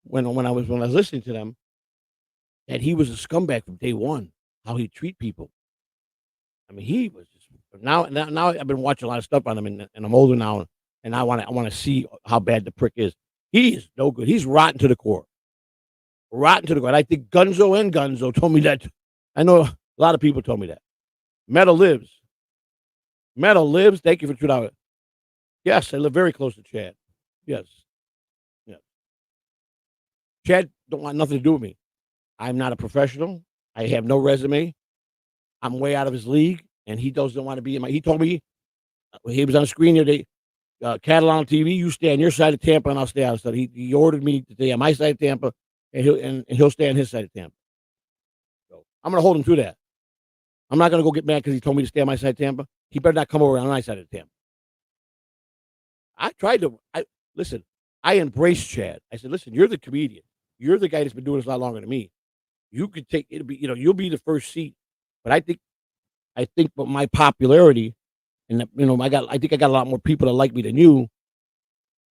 when I was listening to them. That he was a scumbag from day one. How he treat people. I mean, he was just now. I've been watching a lot of stuff on him, and I'm older now, and I want to see how bad the prick is. He is no good. He's rotten to the core. Rotten to the core. And I think Gunzo told me that. I know a lot of people told me that. Metal lives. Thank you for $2. Yes, I live very close to Chad. Yes. Chad don't want nothing to do with me. I'm not a professional. I have no resume. I'm way out of his league, and he doesn't want to be in my. He told me he was on the screen the other day. Catalan TV, you stay on your side of Tampa, and I'll stay on the side. He ordered me to stay on my side of Tampa, and he'll stay on his side of Tampa. So I'm going to hold him to that. I'm not going to go get mad because he told me to stay on my side of Tampa. He better not come over on my side of Tampa. I tried to. Listen. I embraced Chad. I said, "Listen, you're the comedian. You're the guy that's been doing this a lot longer than me. You could take it'll be, you'll be the first seat." But I think, with my popularity, and I think I got a lot more people that like me than you,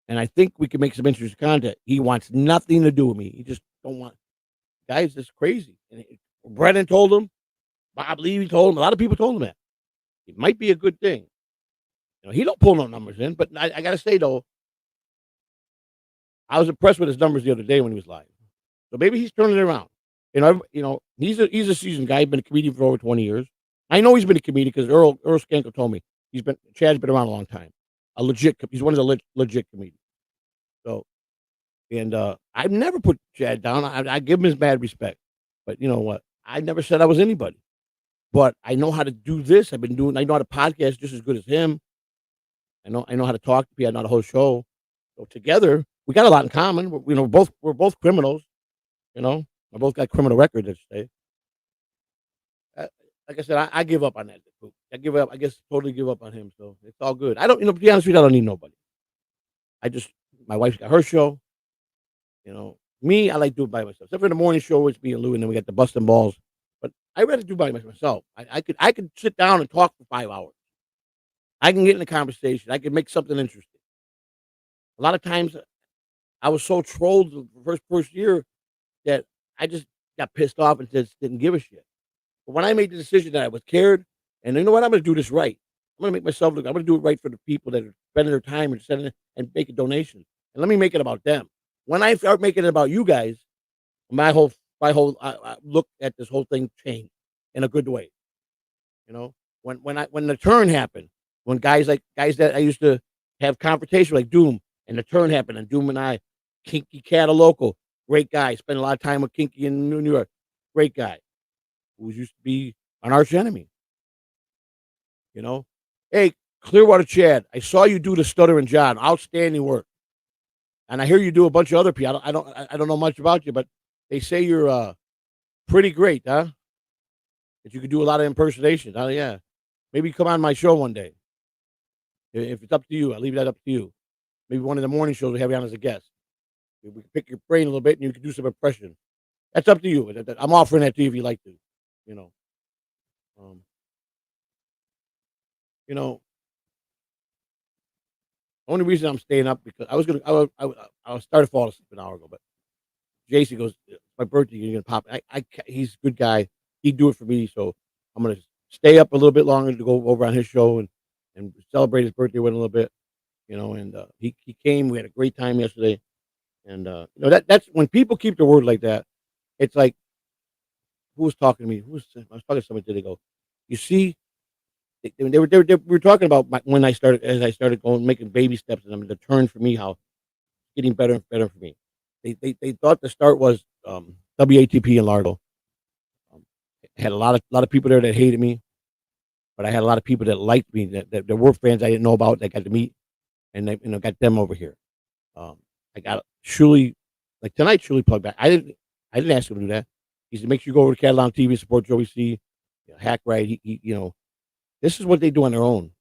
and I think we can make some interesting content. He wants nothing to do with me. He just don't want. Guys, that's crazy. And Brennan told him, Bob Levy told him, a lot of people told him that it might be a good thing. He don't pull no numbers in, but I got to say though, I was impressed with his numbers the other day when he was live. So maybe he's turning it around. He's a seasoned guy. He's been a comedian for over 20 years. I know he's been a comedian because Earl Skanko told me Chad's been around a long time. He's one of the legit comedians. So, and I've never put Chad down. I give him his mad respect, but you know what? I never said I was anybody. But I know how to do this. I know how to podcast just as good as him. I know how to talk to people. I know how to host show. So together, we got a lot in common. We're both criminals. You know, I both got criminal records. Let's say. Uh, like I said, I give up on that. I give up. I guess totally give up on him. So it's all good. I don't. To be honest with you, I don't need nobody. I just my wife's got her show. Me, I like to do it by myself. Except for the morning show, it's me and Lou, and then we got the busting balls. But I rather do it by myself. I could sit down and talk for 5 hours. I can get in a conversation. I can make something interesting. A lot of times, I was so trolled the first year that I just got pissed off and just didn't give a shit. But when I made the decision that I was cared, and you know what, I'm going to do this right. I'm going to make myself look. I'm going to do it right for the people that are spending their time and sending it and making donations. And let me make it about them. When I start making it about you guys, my whole look at this whole thing changed in a good way. You know, when the turn happened, when guys that I used to have confrontation like Doom, and the turn happened, and Doom and I, Kinky Cat, a local, great guy, spent a lot of time with Kinky in New York, great guy, who used to be an arch enemy. You know, hey, Clearwater Chad, I saw you do the Stuttering John, outstanding work, and I hear you do a bunch of other people. I don't know much about you, but they say you're pretty great, huh? That you could do a lot of impersonations. Oh yeah, maybe come on my show one day. If it's up to you, I'll leave that up to you. Maybe one of the morning shows we have you on as a guest. We can pick your brain a little bit, and you can do some impression. That's up to you. I'm offering that to you if you like to. You know, um, you know. Only reason I'm staying up because I was started falling asleep an hour ago, but JC goes, "It's my birthday. You're gonna pop." He's a good guy. He'd do it for me, so I'm gonna stay up a little bit longer to go over on his show and celebrate his birthday with him a little bit. And he came. We had a great time yesterday, and that's when people keep their word like that. It's like who was talking to me? I was talking to somebody today. Go, you see, we were talking about when I started going making baby steps, and I mean the turn for me, how getting better and better for me. They thought the start was WATP in Largo. Um, had a lot of people there that hated me, but I had a lot of people that liked me that were fans I didn't know about that got to meet, and they got them over here. I got Shuli, like tonight. Shuli plugged back. I didn't ask him to do that. He said, make sure you go over to Catalan TV and support Joey C. Hack right. This is what they do on their own.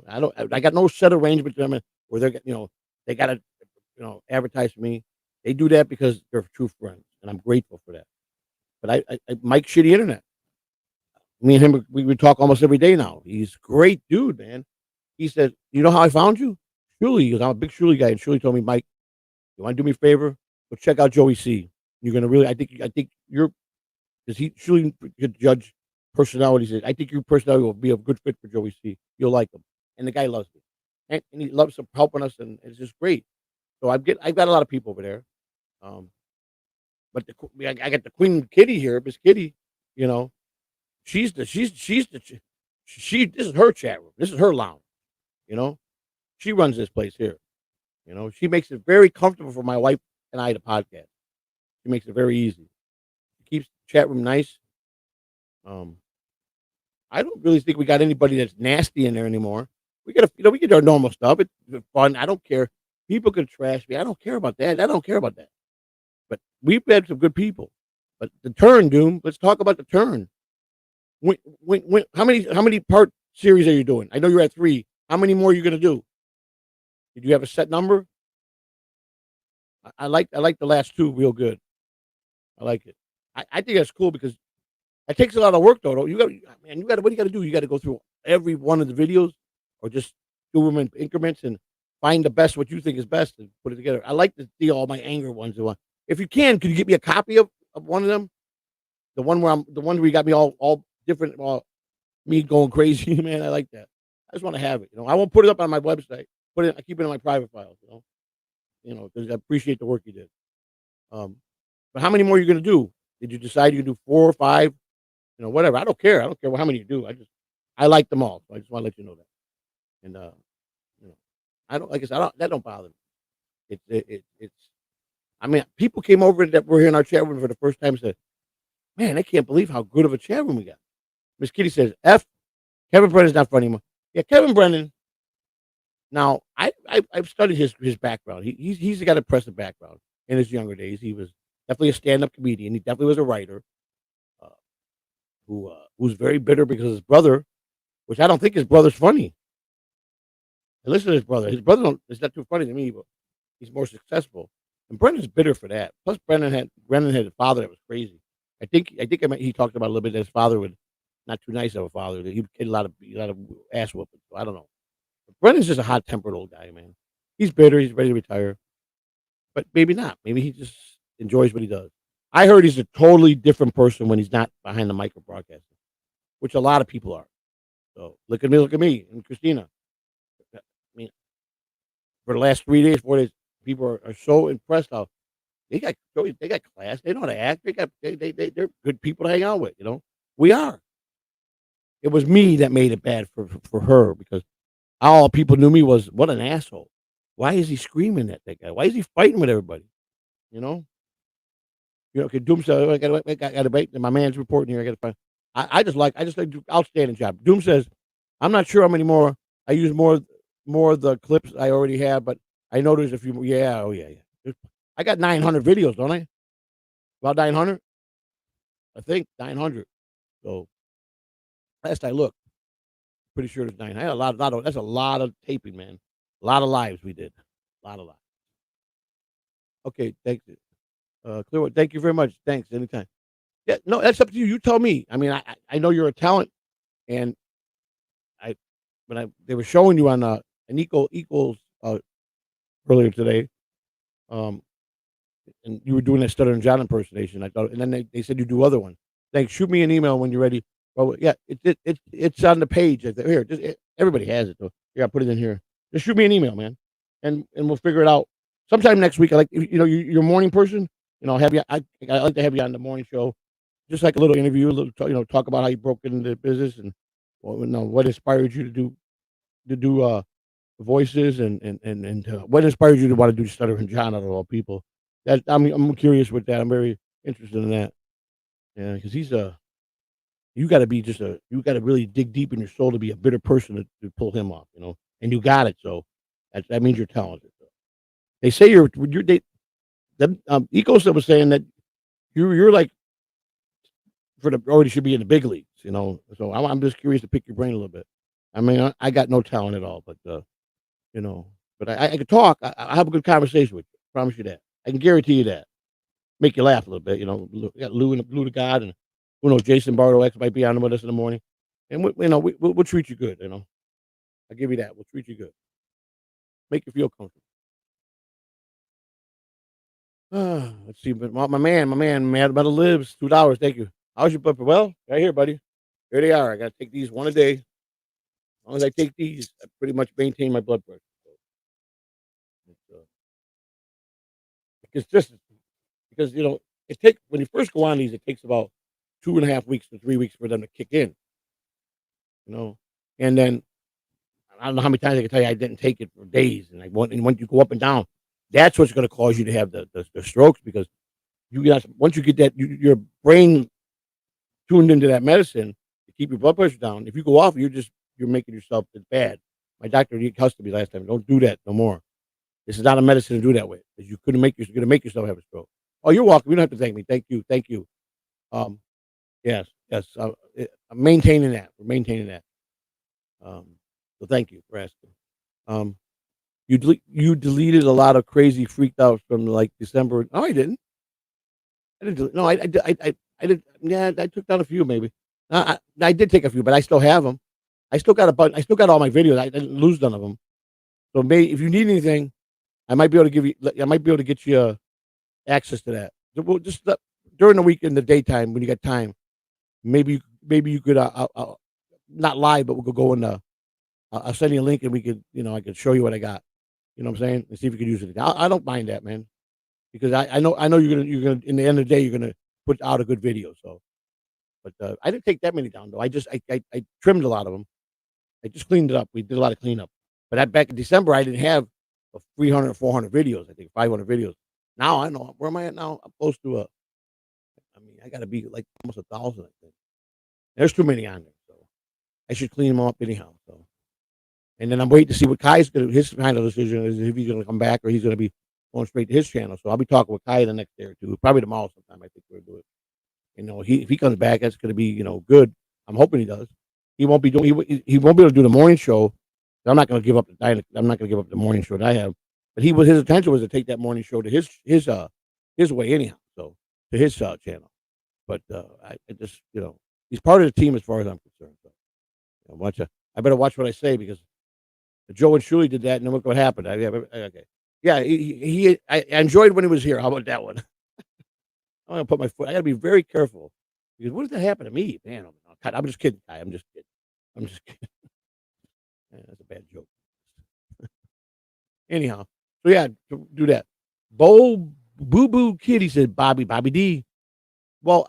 I got no set arrangement to them where they got to advertise for me. They do that because they're true friends, and I'm grateful for that. But Mike Shitty Internet. Me and him, we talk almost every day now. He's a great dude, man. He said, "You know how I found you?" Shuli, he goes, "I'm a big Shuli guy," and Shuli told me, "Mike, you want to do me a favor? Go check out Joey C. You're gonna really, I think you're because he Shuli could judge personalities. I think your personality will be a good fit for Joey C. You'll like him, and the guy loves me, and he loves helping us, and it's just great. So I've got a lot of people over there. Um, but I got the Queen Kitty here, Miss Kitty. You know, she's the she. This is her chat room. This is her lounge. You know, she runs this place here. She makes it very comfortable for my wife and I to podcast. She makes it very easy. She keeps the chat room nice. Um, I don't really think we got anybody that's nasty in there anymore. We get our normal stuff. It's fun. I don't care. People can trash me. I don't care about that. I don't care about that. But we've had some good people. But the turn, Doom. Let's talk about the turn. How many part series are you doing? I know you're at 3. How many more are you going to do? Did you have a set number? I like the last 2 real good. I like it. I think that's cool because it takes a lot of work though. What do you got to do? You got to go through every one of the videos, or just do them in increments and find the best what you think is best and put it together. I like to see all my anger ones. If you can, could you get me a copy of one of them? The one where you got me all different. Me going crazy, man. I like that. I just want to have it. I won't put it up on my website. I keep it in my private files. Because I appreciate the work you did. Um, But how many more are you gonna do? Did you decide you can do 4 or 5? Whatever. I don't care. I don't care how many you do. I like them all. So I just wanna let you know that. And, you know, I don't like I said, I don't that don't bother me. It's I mean, people came over that were here in our chat room for the first time and said, "Man, I can't believe how good of a chat room we got." Miss Kitty says, "F Kevin Brennan's not funny anymore." Yeah, Kevin Brennan. Now, I've studied his background. He's got an impressive background. In his younger days, he was definitely a stand-up comedian. He definitely was a writer, uh, who was very bitter because his brother, which I don't think his brother's funny. And listen to his brother. His brother don't is not too funny to me, but he's more successful. And Brendan's bitter for that. Plus, Brendan had a father that was crazy. He talked about a little bit that his father was not too nice of a father. That he would get a lot of ass whooping. So I don't know. But Brendan's just a hot tempered old guy, man. He's bitter. He's ready to retire, but maybe not. Maybe he just enjoys what he does. I heard he's a totally different person when he's not behind the micro broadcasting, which a lot of people are. So look at me, and Christina. I mean, for the last 3 days, 4 days, people are so impressed how they got class. They know how to act. They're good people to hang out with. We are. It was me that made it bad for her because all people knew me was what an asshole. Why is he screaming at that guy? Why is he fighting with everybody? You know. Okay. Doom says I got to wait. My man's reporting here. I got to find. I just like outstanding job. Doom says I'm not sure how many more. I use more of the clips I already have, but I know there's a few more. Yeah. Oh yeah. Yeah. I got 900 videos, don't I? About 900, I think 900. So last I looked, pretty sure there's 9. I had that's a lot of taping, man. A lot of lives we did. A lot of lives. Okay, thank you. Clearwater, thank you very much. Thanks, anytime. Yeah, no, that's up to you. You tell me. I mean, I know you're a talent, and I when they were showing you on an equals earlier today, um, and you were doing that Stutter and John impersonation. I thought, and then they said you do other ones. Thanks. Shoot me an email when you're ready. Well, yeah, it's on the page. Here, everybody has it though. Here, I put it in here. Just shoot me an email, man, and we'll figure it out. Sometime next week. I like you're a morning person. I'll have you. I like to have you on the morning show, just like a little interview, a little talk about how you broke into the business and what inspired you to do voices and what inspired you to want to do Stutter and John out of all people. That I'm curious with that. I'm very interested in that. Yeah, because you got to be you got to really dig deep in your soul to be a bitter person to pull him off. And you got it. So that means you're talented. So. They say Ecos was saying that you're like already should be in the big leagues. So I'm just curious to pick your brain a little bit. I mean, I got no talent at all, but you know, but I can talk. I have a good conversation with you. Promise you that. I can guarantee you that. Make you laugh a little bit. We got Lou and Lou to God, and who knows, Jason Bardo X might be on with us in the morning, and we'll treat you good. I'll give you that. We'll treat you good. Make you feel comfortable. Let's see, but my man, Mad Metal lives $2. Thank you. How's your blood? Well, right here, buddy. Here they are. I got to take these one a day. As long as I take these, I pretty much maintain my blood pressure. So it's just because it takes when you first go on these, it takes about 2.5 weeks to 3 weeks for them to kick in. And then I don't know how many times I can tell you I didn't take it for days, and once you go up and down, that's what's going to cause you to have the strokes because once you get that your brain tuned into that medicine to keep your blood pressure down. If you go off, you're making yourself bad. My doctor cussed me last time. Don't do that no more. This is not a medicine to do that with. Because you're going to make yourself have a stroke. Oh, you're welcome. You don't have to thank me. Thank you. Yes. I'm maintaining that. We're maintaining that. So thank you for asking. You deleted a lot of crazy freaked out from like December. No, I didn't. I didn't. No, I did. Yeah, I took down a few maybe. I did take a few, but I still have them. I still got a bunch. I still got all my videos. I didn't lose none of them. So maybe if you need anything, I might be able to give you. I might be able to get you access to that. So we'll just during the week in the daytime when you got time. Maybe you could. Not live, but we'll go in the. I'll send you a link and we could. I could show you what I got. You know what I'm saying? And see if you could use it. I don't mind that, man. because I know you're gonna in the end of the day you're gonna put out a good video. So, but I didn't take that many down though. I trimmed a lot of them. I just cleaned it up. We did a lot of cleanup. But back in December, I didn't have 300, 400 videos. I think 500 videos. Now I know where am I at now? I'm close to a. I mean, I got to be like almost 1,000. I think there's too many on there, so I should clean them up anyhow. So, and then I'm waiting to see what Kai's gonna his final decision is if he's gonna come back or he's gonna be going straight to his channel. So I'll be talking with Kai the next day or two, probably tomorrow sometime. I think we'll do it. If he comes back, that's gonna be good. I'm hoping he does. He won't be doing. He won't be able to do the morning show. I'm not going to give up I'm not going to give up the morning show that I have. But his intention was to take that morning show to his way anyhow. So to his channel. But I just he's part of the team as far as I'm concerned. So I better watch what I say because Joe and Shuli did that, and then look what happened. Okay, yeah, I enjoyed when he was here. How about that one? I'm gonna put my foot. I gotta be very careful because what if that happened to me, man? I'm just kidding, Kai. I'm just kidding. I'm just kidding. Yeah, that's a bad joke. Anyhow, so yeah, do that. Boo Boo Kid, he said, Bobby D. Well,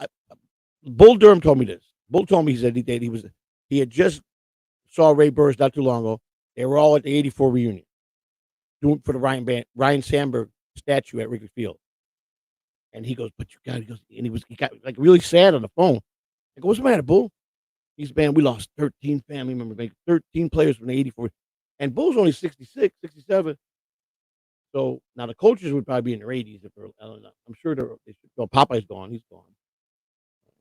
Bull Durham told me this. Bull told me he said he had just saw Ray Burris not too long ago. They were all at the '84 reunion doing for the Ryan Sandberg statue at Wrigley Field. And he goes, but you got, he got like really sad on the phone. I go, what's the matter, Bull? He's man, we lost 13 family members, like 13 players from the '84, and Bull's only 66, 67. So now the coaches would probably be in their 80s. I don't know. I'm sure Popeye's gone. He's gone.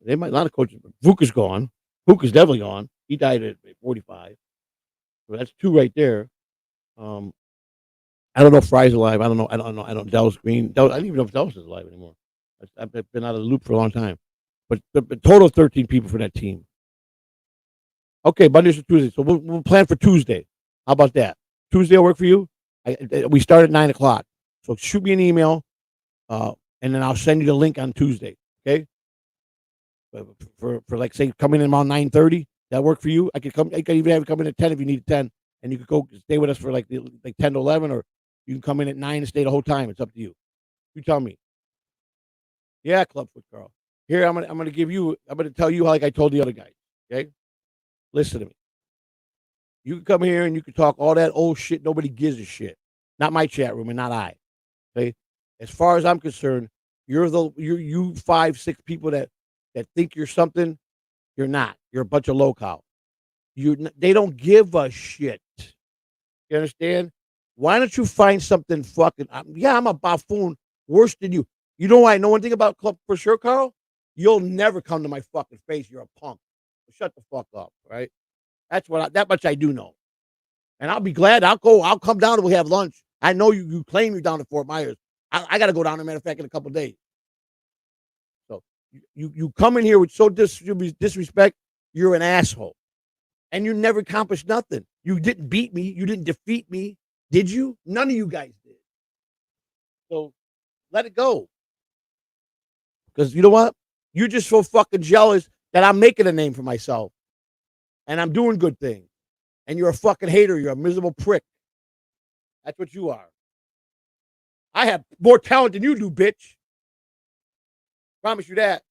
They might a lot of coaches. Vuk is gone. Vuk is definitely gone. He died at 45. So that's two right there. I don't know if Fry's alive. I don't know. I don't know. Dallas Green. I don't even know if Dallas is alive anymore. I've been out of the loop for a long time. But the total of 13 people for that team. Okay, Monday to Tuesday. So we'll plan for Tuesday. How about that? Tuesday will work for you? We start at 9:00. So shoot me an email, and then I'll send you the link on Tuesday. Okay? For like say coming in around 9:30. That work for you? I could even have you come in at 10 if you need 10, and you could go stay with us for like 10 to 11, or you can come in at 9 and stay the whole time. It's up to you. You tell me. Yeah, Clubfoot Carl. Here I'm gonna tell you like I told the other guys. Okay? Listen to me. You can come here and you can talk all that old shit. Nobody gives a shit. Not my chat room and not I. Okay. As far as I'm concerned, you 5, 6 people that think you're something. You're not. You're a bunch of local. They don't give a shit. You understand? Why don't you find something fucking? I'm a buffoon worse than you. You know why I know one thing about Club for sure, Carl? You'll never come to my fucking face. You're a punk. Shut the fuck up, right? That much I do know. And I'll be glad. I'll come down and we'll have lunch. I know you claim you're down to Fort Myers. I got to go down there, matter of fact, in a couple of days. So you come in here with so disrespect, you're an asshole. And you never accomplished nothing. You didn't beat me. You didn't defeat me. Did you? None of you guys did. So let it go. Because you know what? You're just so fucking jealous that I'm making a name for myself. And I'm doing good things. And you're a fucking hater. You're a miserable prick. That's what you are. I have more talent than you do, bitch. Promise you that.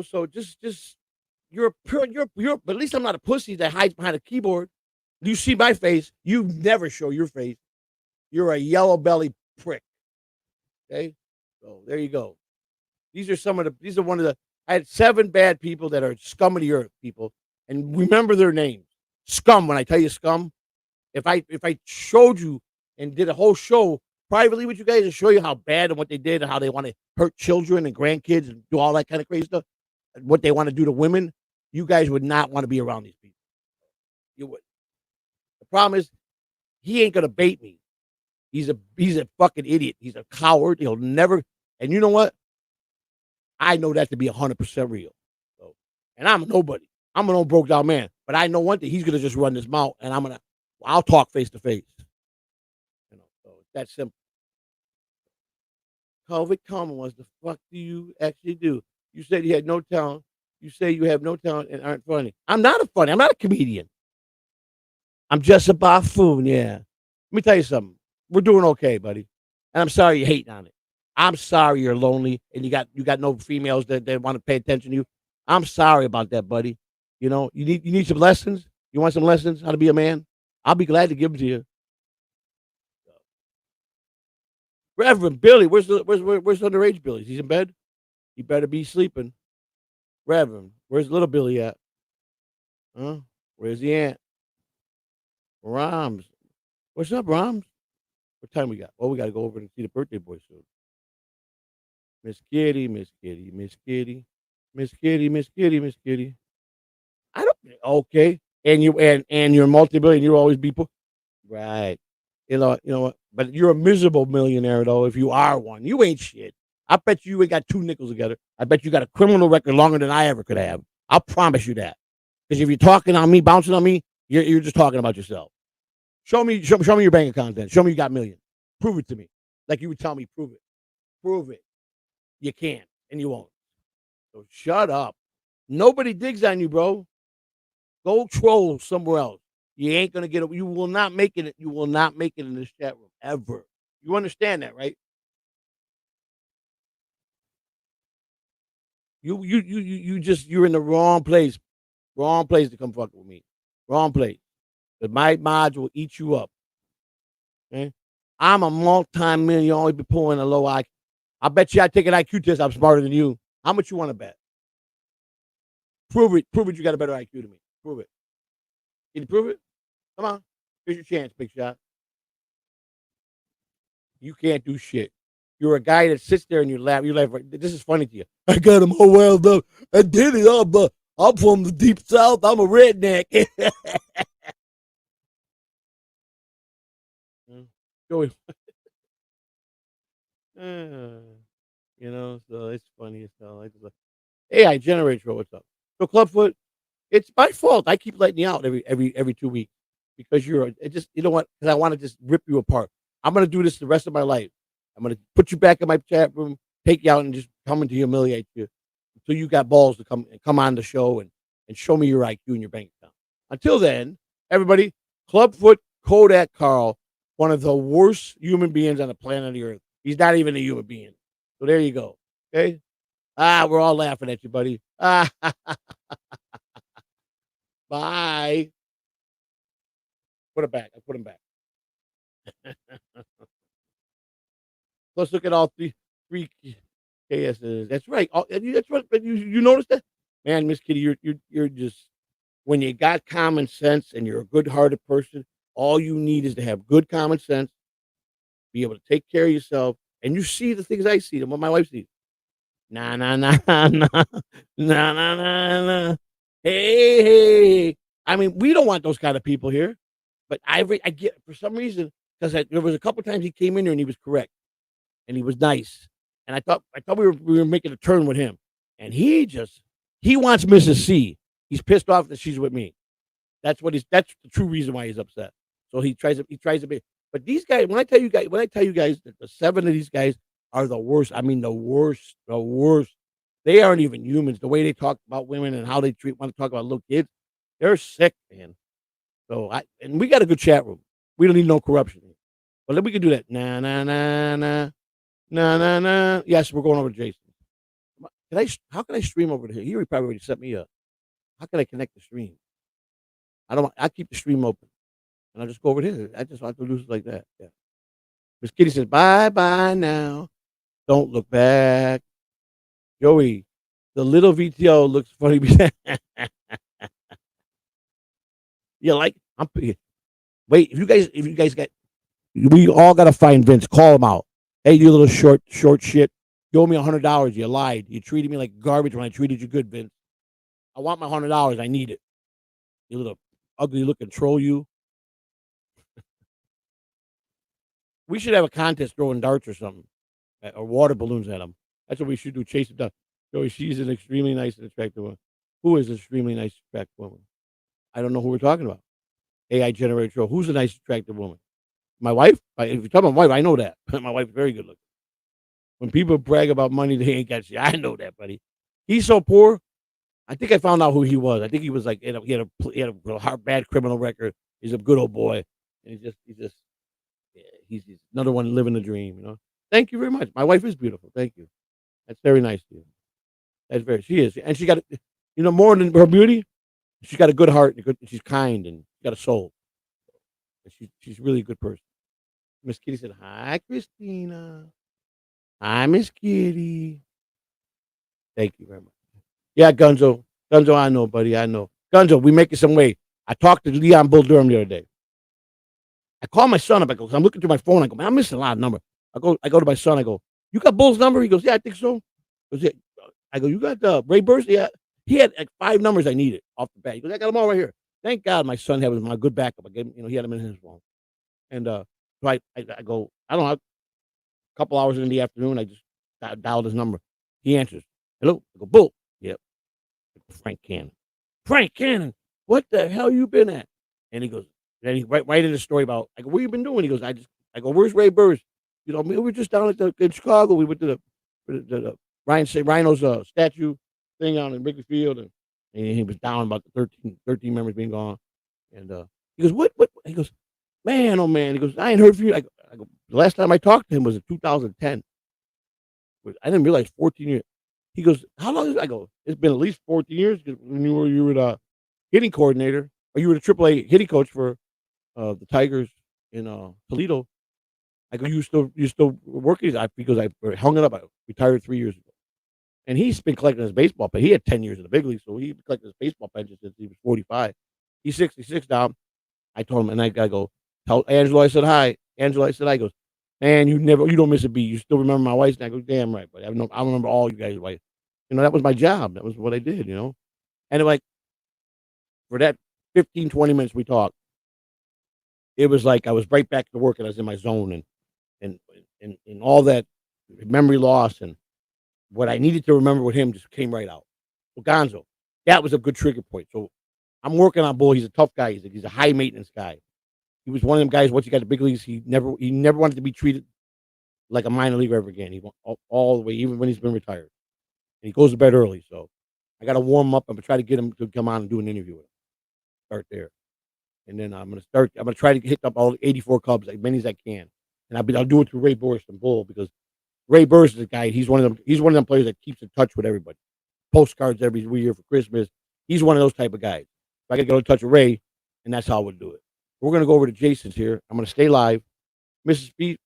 So just you're but at least I'm not a pussy that hides behind a keyboard. You see my face, you never show your face. You're a yellow belly prick. Okay? So there you go. These are one of the I had 7 bad people that are scum of the earth people. And remember their names. Scum, when I tell you scum, if I showed you and did a whole show privately with you guys and show you how bad and what they did and how they want to hurt children and grandkids and do all that kind of crazy stuff, what they want to do to women, you guys would not want to be around these people. You would. The problem is, he ain't gonna bait me. He's a fucking idiot. He's a coward. He'll never. And you know what? I know that to be 100% real. So, and I'm nobody. I'm an old broke down man. But I know one thing. He's gonna just run his mouth, and I'll talk face to face. So it's that simple. COVID Common was the fuck do you actually do? You said you had no talent. You say you have no talent and aren't funny. I'm not funny. I'm not a comedian. I'm just a buffoon. Yeah. Let me tell you something. We're doing okay, buddy. And I'm sorry you're hating on it. I'm sorry you're lonely and you got no females that want to pay attention to you. I'm sorry about that, buddy. You need some lessons. You want some lessons how to be a man? I'll be glad to give them to you. Reverend Billy, where's underage Billy? He's in bed. He better be sleeping. Reverend, where's little Billy at? Huh? Where's he at? Rams. What's up, Rams? What time we got? Oh, we got to go over and see the birthday boy soon. Miss Kitty, Miss Kitty, Miss Kitty, Miss Kitty, Miss Kitty, Miss Kitty. I don't. Okay, and you're multi-billion. You always be right. You know what? But you're a miserable millionaire though. If you are one, you ain't shit. I bet you ain't got two nickels together. I bet you got a criminal record longer than I ever could have. I'll promise you that. Because if you're talking on me, bouncing on me, you're just talking about yourself. Show me your bank account then. Show me you got millions. Prove it to me. Like you would tell me, prove it. Prove it. You can't, and you won't. So shut up. Nobody digs on you, bro. Go troll somewhere else. You ain't gonna get it. You will not make it. You will not make it in this chat room ever. You understand that, right? You're in the wrong place. Wrong place to come fuck with me. Wrong place. But my mods will eat you up. Okay? I'm a multi-million. Always be pulling a low IQ. I bet you I take an IQ test. I'm smarter than you. How much you want to bet? Prove it. Prove it. You got a better IQ than me. Prove it. Can you prove it? Come on. Here's your chance, big shot. You can't do shit. You're a guy that sits there and you laugh. You laugh. This is funny to you. I got him all wound up. I did it. I'm from the deep south. I'm a redneck. Joey. So it's funny. So I just like, hey, I generate show. What's up? So Clubfoot, it's my fault. I keep letting you out every 2 weeks because it just you know what? Because I want to just rip you apart. I'm gonna do this the rest of my life. I'm gonna put you back in my chat room, take you out, and just come in to humiliate you until you got balls to come on the show and show me your IQ and your bank account. Until then, everybody, Clubfoot Kodak Carl, one of the worst human beings on the planet of the earth. He's not even a human being. So there you go. Okay. We're all laughing at you, buddy. Bye. Put it back. I put him back. Let's look at all three KSs. That's right. That's right. But you noticed that, man, Miss Kitty. You're just when you got common sense and you're a good-hearted person. All you need is to have good common sense, be able to take care of yourself, and you see the things I see, and what my wife sees. Nah, nah, nah, nah, nah, nah, nah, nah. Hey, hey. I mean, we don't want those kind of people here. But I get for some reason because there was a couple times he came in here and he was correct and he was nice, and I thought we were making a turn with him, and he wants Mrs. C. He's pissed off that she's with me. That's that's the true reason why he's upset. So he tries to be. But these guys, when I tell you guys that the 7 of these guys are the worst. I mean the worst, the worst. They aren't even humans. The way they talk about women and how they want to talk about little kids, they're sick, man. So and we got a good chat room. We don't need no corruption. But then we can do that. Nah, nah, nah, nah, nah, nah, nah. Yes, we're going over to Jason. How can I stream over to here? He probably already set me up. How can I connect the stream? I keep the stream open. And I'll just go over here. I just want to lose it like that. Yeah. Miss Kitty says, bye bye now. Don't look back. Joey, the little VTO looks funny. Yeah, like wait, if you guys got we all gotta find Vince, call him out. Hey, you little short shit. You owe me $100. You lied. You treated me like garbage when I treated you good, Vince. I want my $100. I need it. You little ugly looking troll, you. We should have a contest throwing darts or something, or water balloons at him. That's what we should do. Chase him down. Joey, she's an extremely nice and attractive woman. Who is an extremely nice, attractive woman? I don't know who we're talking about. AI generated troll. Who's a nice, attractive woman? My wife? If you tell my wife, I know that. My wife's very good looking. When people brag about money, they ain't got shit. I know that, buddy. He's so poor. I think I found out who he was. I think he was like he had a bad criminal record. He's a good old boy, and he's another one living the dream, you know? Thank you very much. My wife is beautiful. Thank you. That's very nice of you. That's very she is, and she got more than her beauty, she's got a good heart, and she's kind, and she's got a soul. She's really a good person. Miss Kitty said, "Hi, Christina. Hi, Miss Kitty." Thank you very much. Yeah, Gunzo. Gunzo, I know, buddy. I know. Gunzo, we making some way. I talked to Leon Bull Durham the other day. I called my son up. I go, 'cause I'm looking through my phone. I go, man, I'm missing a lot of numbers. I go to my son. I go, you got Bull's number? He goes, yeah, I think so. Goes, yeah. I go, you got Ray Burst? Yeah. He had like 5 numbers I needed off the bat. He goes, I got them all right here. Thank God my son had my good backup. I gave him, he had them in his phone. And so I go, I don't know, a couple hours in the afternoon, I just dialed his number. He answers, hello. I go, Bull. Yep. Frank Cannon. Frank Cannon, what the hell you been at? And he goes, then he right in the story about, I go, what you been doing? He goes, I go, where's Ray Burst? We were just down in Chicago. We went to the Rhino's statue thing out in Wrigley Field, and he was down about the 13 members being gone. And he goes, what? He goes, man, oh man. He goes, I ain't heard from you. I go, the last time I talked to him was in 2010. I didn't realize 14 years. He goes, how long is it? I go, it's been at least 14 years when you were the hitting coordinator, or you were the AAA hitting coach for the Tigers in Toledo. I go, you still working? Because I hung it up. I retired 3 years ago, and he's been collecting his baseball pay. He had 10 years in the big league, so he collected his baseball pension since he was 45. He's 66 now. I told him, and I go, tell Angelo I said hi. Angelo I said hi. He goes, man, you don't miss a beat. You still remember my wife? And I go, damn right, but I remember all you guys' wife. That was my job. That was what I did. And like for that 15, 20 minutes we talked, it was like I was right back to work, and I was in my zone, and all that memory loss and what I needed to remember with him just came right out. Well, Gonzo, that was a good trigger point. So I'm working on Bull. He's a tough guy. He's a high maintenance guy. He was one of them guys. Once he got to big leagues, he never wanted to be treated like a minor leaguer ever again. He went all the way, even when he's been retired. And he goes to bed early, so I got to warm him up. I'm gonna try to get him to come on and do an interview with him. Start there, and then I'm gonna try to hit up all 84 Cubs, as many as I can, and I'll do it through Ray Burst and Bull, because Ray Burst is a guy. He's one of them. He's one of them players that keeps in touch with everybody. Postcards every year for Christmas. He's one of those type of guys. So I got to get in touch with Ray, and that's how we'll do it. We're gonna go over to Jason's here. I'm gonna stay live. Mrs. B,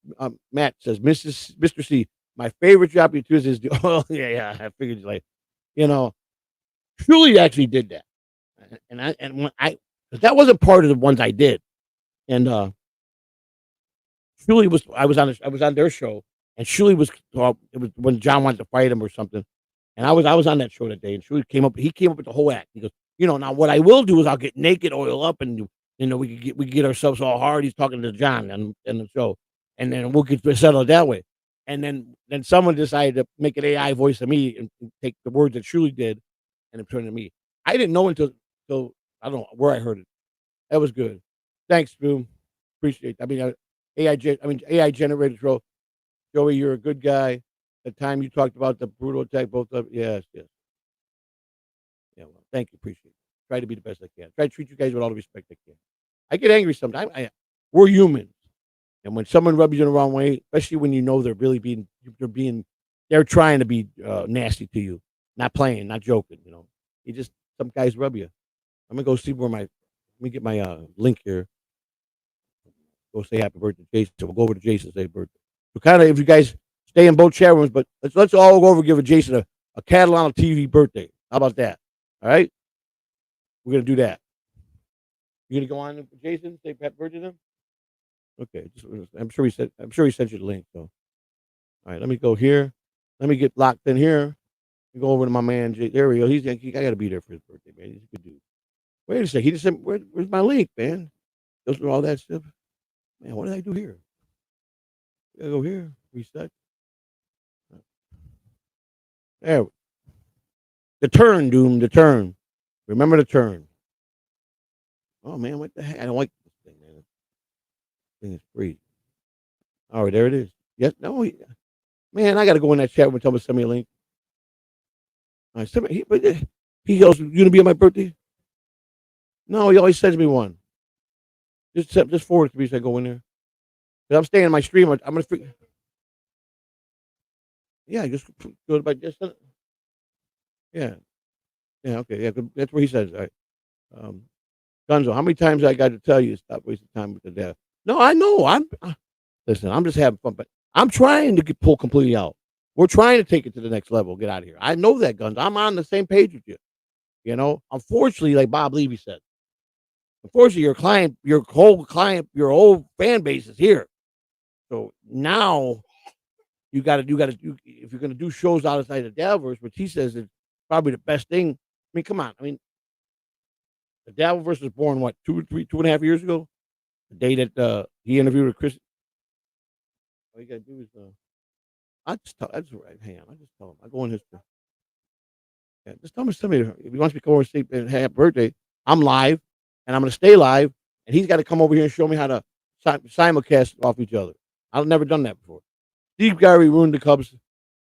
Matt says, Mr. C, my favorite job you choose is the. Oh yeah, I figured like, Truly actually did that, and when because that wasn't part of the ones I did, and Truly was I was on their show, and Truly was it was when John wanted to fight him or something, and I was on that show that day, and Truly came up. He came up with the whole act. He goes, now what I will do is I'll get naked, oil up, and we could get ourselves all hard. He's talking to John and the show, and then we'll get settled that way. And then someone decided to make an AI voice of me and take the words that Truly did and turn it to me. I didn't know until I don't know where I heard it. That was good. Thanks, Boom. Appreciate it. I mean, AI generated show. Joey, you're a good guy. The time you talked about the brutal attack, both of yes. Yeah, well, thank you. Appreciate it. Try to be the best I can. Try to treat you guys with all the respect I can. I get angry sometimes. We're humans. And when someone rubs you the wrong way, especially when they're trying to be nasty to you, not playing, not joking, some guys rub you. I'm gonna go see let me get my link here. Go say happy birthday, Jason. So we'll go over to Jason, say birthday. So kind of, if you guys stay in both chat rooms, but let's all go over and give a Jason a Catalana TV birthday. How about that? All right, we're gonna do that. You gonna go on, Jason? Say happy birthday to him. Okay, I'm sure he sent you the link. So, all right, let me go here. Let me get locked in here. Go over to my man. There we go. I got to be there for his birthday, man. He's a good dude. Wait a second. He just said, "Where's my link, man?" Goes through all that stuff. Man, what did I do here? I gotta go here. Reset. There. The turn, Doom. The turn. Remember the turn. Oh man, what the heck? I don't like this thing, man. This thing is free. All right, there it is. Yes. No. Man, I got to go in that chat room and tell him to send me a link. All right, he goes, "You gonna be on my birthday?" No, he always sends me one. Just forward it to me so I go in there. But I'm staying in my stream. I'm gonna yeah, just go to my just yeah, yeah, okay, yeah, that's what he says. All right. Um, Gunzo, how many times I got to tell you stop wasting time with the dev? No, I know. Listen. I'm just having fun, but I'm trying to pull completely out. We're trying to take it to the next level. Get out of here. I know that, Guns. I'm on the same page with you. Unfortunately, like Bob Levy said, unfortunately, your whole fan base is here. So now you got to if you're going to do shows outside the Dalverse, which he says is probably the best thing. I mean, come on. I mean, the Dalverse was born what 2.5 years ago. The day that he interviewed with Chris. All you got to do is I just right. Hang on. I just tell him. I go in his. Yeah, just tell him somebody if he wants me to come over and say happy birthday. I'm live, and I'm going to stay live, and he's got to come over here and show me how to simulcast off each other. I've never done that before. Steve Gary ruined the Cubs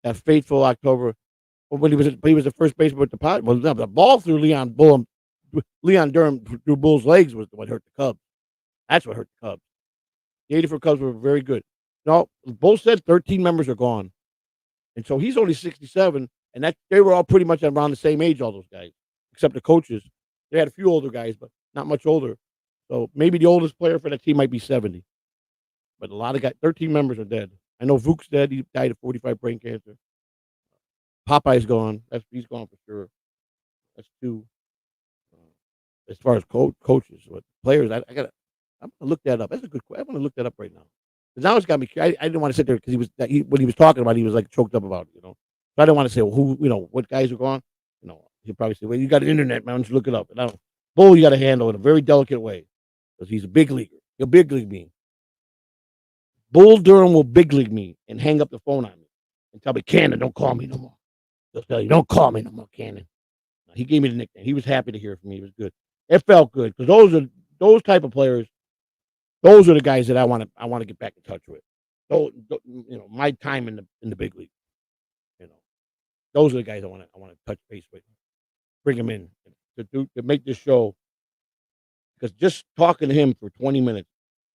that fateful October when he was the first baseman with the pot. Well, the ball through Leon Durham through Bull's legs was what hurt the Cubs. That's what hurt the Cubs. The 84 Cubs were very good. No, Bull said 13 members are gone, and so he's only 67, and that they were all pretty much around the same age. All those guys, except the coaches. They had a few older guys, but not much older. So maybe the oldest player for that team might be 70. But a lot of guys, 13 members are dead. I know Vuk's dead. He died of 45 brain cancer. Popeye's gone. He's gone for sure. That's two. As far as coaches, but players, I'm gonna look that up. That's a good question. I'm gonna look that up right now. Because now it's got me. I didn't want to sit there because when he was talking about it, he was like choked up about it. So I didn't want to say well, who what guys are gone. He'll probably say, "Well, you got an internet, man. Just look it up." And I don't. Bull, you got to handle it in a very delicate way because he's a big leaguer. He'll big league me. Bull Durham will big league me and hang up the phone on me and tell me, "Cannon, don't call me no more." He'll tell you, "Don't call me no more, Cannon." He gave me the nickname. He was happy to hear from me. It was good. It felt good because those type of players. Those are the guys that I want to get back in touch with. So my time in the big league. You know, those are the guys I want to touch base with. Bring him in to make this show because just talking to him for 20 minutes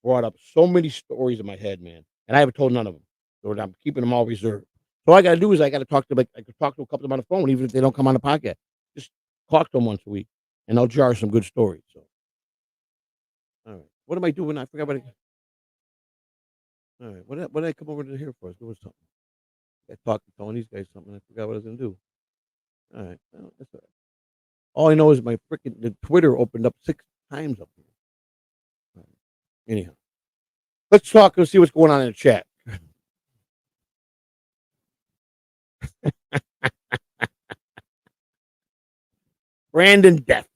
brought up so many stories in my head, man, and I haven't told none of them. So I'm keeping them all reserved. So all I got to do is I got to talk to I could talk to a couple of them on the phone, even if they don't come on the podcast. Just talk to them once a week, and they'll jar some good stories. So, all right, what am I doing? I forgot what. All right, what did I come over to here for? There was something. I talked to Tony's guys something. I forgot what I was gonna do. All right, well, that's all right. All I know is my freaking the Twitter opened up 6 times up here. All right. Anyhow, let's talk and see what's going on in the chat. Brandon Death.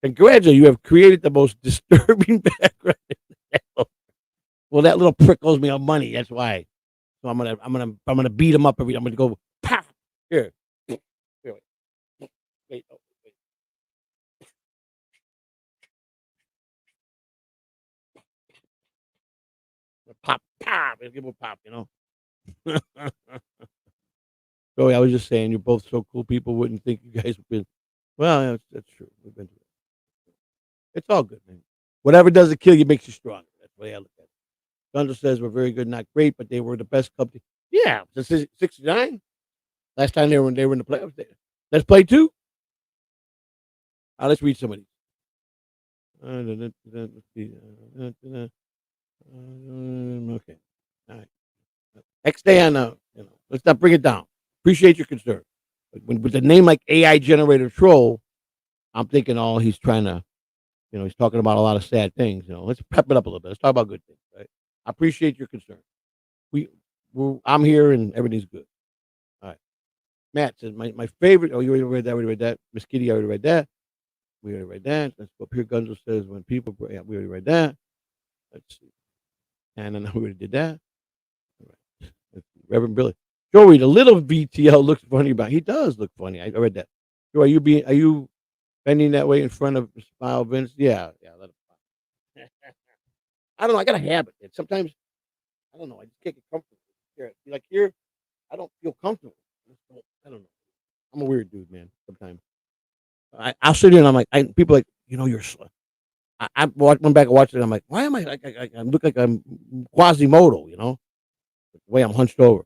Congratulations, you have created the most disturbing background. Well, that little prick owes me money. That's why. So I'm gonna beat him up I'm gonna go pop here. Here, wait. Pop. Give him a pop. So I was just saying, you're both so cool. People wouldn't think you guys would be. Well, that's true. We've been through it. It's all good, man. Whatever doesn't kill you makes you stronger. That's the way I look at it. Thunder says we're very good, not great, but they were the best company. Yeah, since '69. Last time they were in the playoffs. Let's play two. Let's read some of these. Okay. All right. Next day on let's not bring it down. Appreciate your concern. But with a name like AI generator troll, I'm thinking, he's trying to, he's talking about a lot of sad things. Let's pep it up a little bit. Let's talk about good things. Right? I appreciate your concern. I'm here and everything's good. All right. Matt says my favorite. Oh, you already read that. We already read that. Miss Kitty, I already read that. We already read that. Let's go up here. Gunzo says when people. Yeah, we already read that. Let's see. And then we already did that. All right. Reverend Billy. Joey, the little VTL looks funny, but he does look funny. I read that. Joey, are you bending that way in front of Smile Vince? Yeah. Let him. I don't know. I got a habit. And sometimes I don't know. I just can't get comfortable. Here, I don't feel comfortable. I don't know. I'm a weird dude, man. Sometimes I'll sit here and I'm like, people are like, you're slow. went back and watched it. I'm like, why am I like I look like I'm Quasimodo, the way I'm hunched over.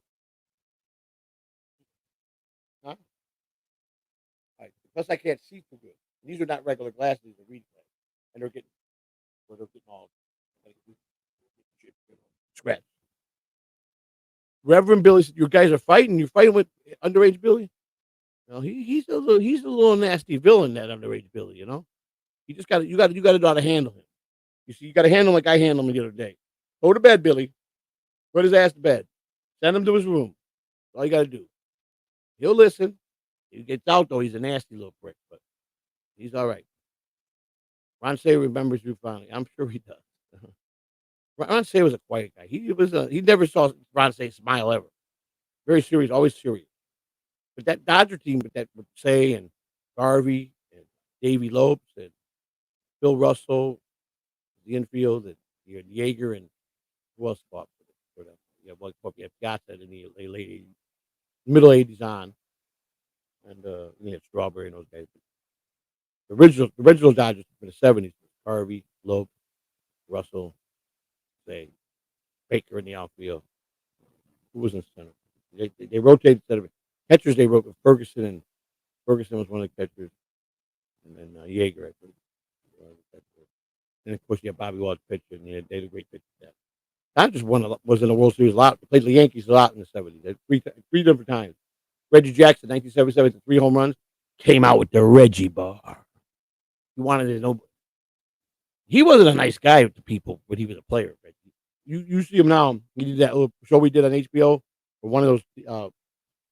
Huh? Right. Plus, I can't see too good. These are not regular glasses; they're reading glasses, and they're getting all like, scratched. Reverend Billy, you guys are fighting. You're fighting with underage Billy. No, he's a little nasty villain. That underage Billy, You just got to know how to handle him. You see, you got to handle him like I handled him the other day. Go to bed, Billy. Put his ass to bed. Send him to his room. That's all you got to do. He'll listen. He gets out though. He's a nasty little prick, but he's all right. Ron Say remembers you finally. I'm sure he does. Ron Say was a quiet guy. He never saw Ron Say smile ever. Very serious, always serious. But that Dodger team with Say and Garvey and Davey Lopes and Bill Russell, the infield, and you had Yeager and who else fought for them? You have Piazza in the late 80s, middle 80s on, and you had Strawberry and those guys. The original Dodgers from the 70s was Harvey, Lopes, Russell, Say, Baker in the outfield. Who was in center? They rotated instead of catchers. They wrote Ferguson was one of the catchers, and then Yeager, I think. And of course, you have Bobby Walsh pitching. They had a great pitcher. Dodgers was in the World Series a lot. They played the Yankees a lot in the 70s. Three different times. Reggie Jackson, 1977, 3 home runs, came out with the Reggie bar. He wanted to know. He wasn't a nice guy to people when he was a player. You see him now. He did that little show we did on HBO or one of those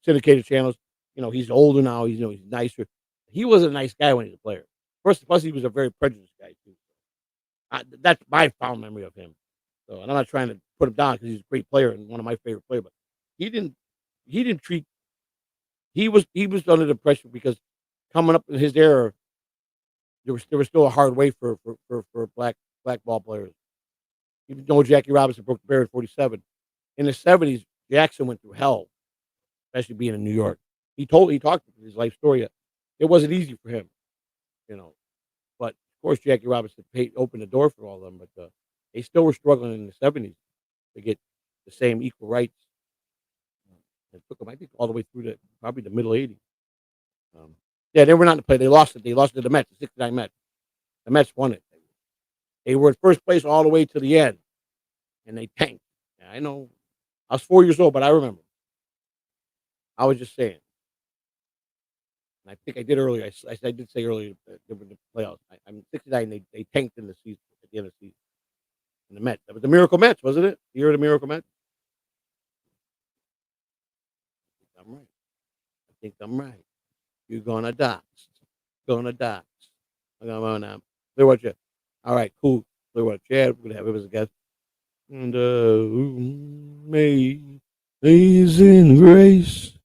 syndicated channels. He's older now. He's nicer. He wasn't a nice guy when he was a player. Plus, he was a very prejudiced guy too. That's my fond memory of him. So, and I'm not trying to put him down because he's a great player and one of my favorite players. But he didn't treat. He was under the pressure because coming up in his era, there was still a hard way for black ball players. Even though Jackie Robinson broke the barrier in '47, in the '70s, Jackson went through hell, especially being in New York. He talked his life story. It wasn't easy for him, you know. But of course, Jackie Robinson opened the door for all of them. But they still were struggling in the '70s to get the same equal rights. It took them, I think, all the way through probably the middle '80s. Yeah, they were not in the play. They lost it. They lost to the Mets, the '69 Mets. The Mets won it. They were in first place all the way to the end, and they tanked. Yeah, I know. I was 4 years old, but I remember. I was just saying. And I think I did earlier. I did say earlier that they were in the playoffs. I'm 69. They tanked in the season at the end of the season. And the Mets. That was the Miracle Mets, wasn't it? The year of the Miracle Mets. I'm right. I think I'm right. You're gonna dox. Gonna dox. I'm gonna watch it. All right, cool. Clear watch Chad. We're gonna have him as a guest. And amazing grace,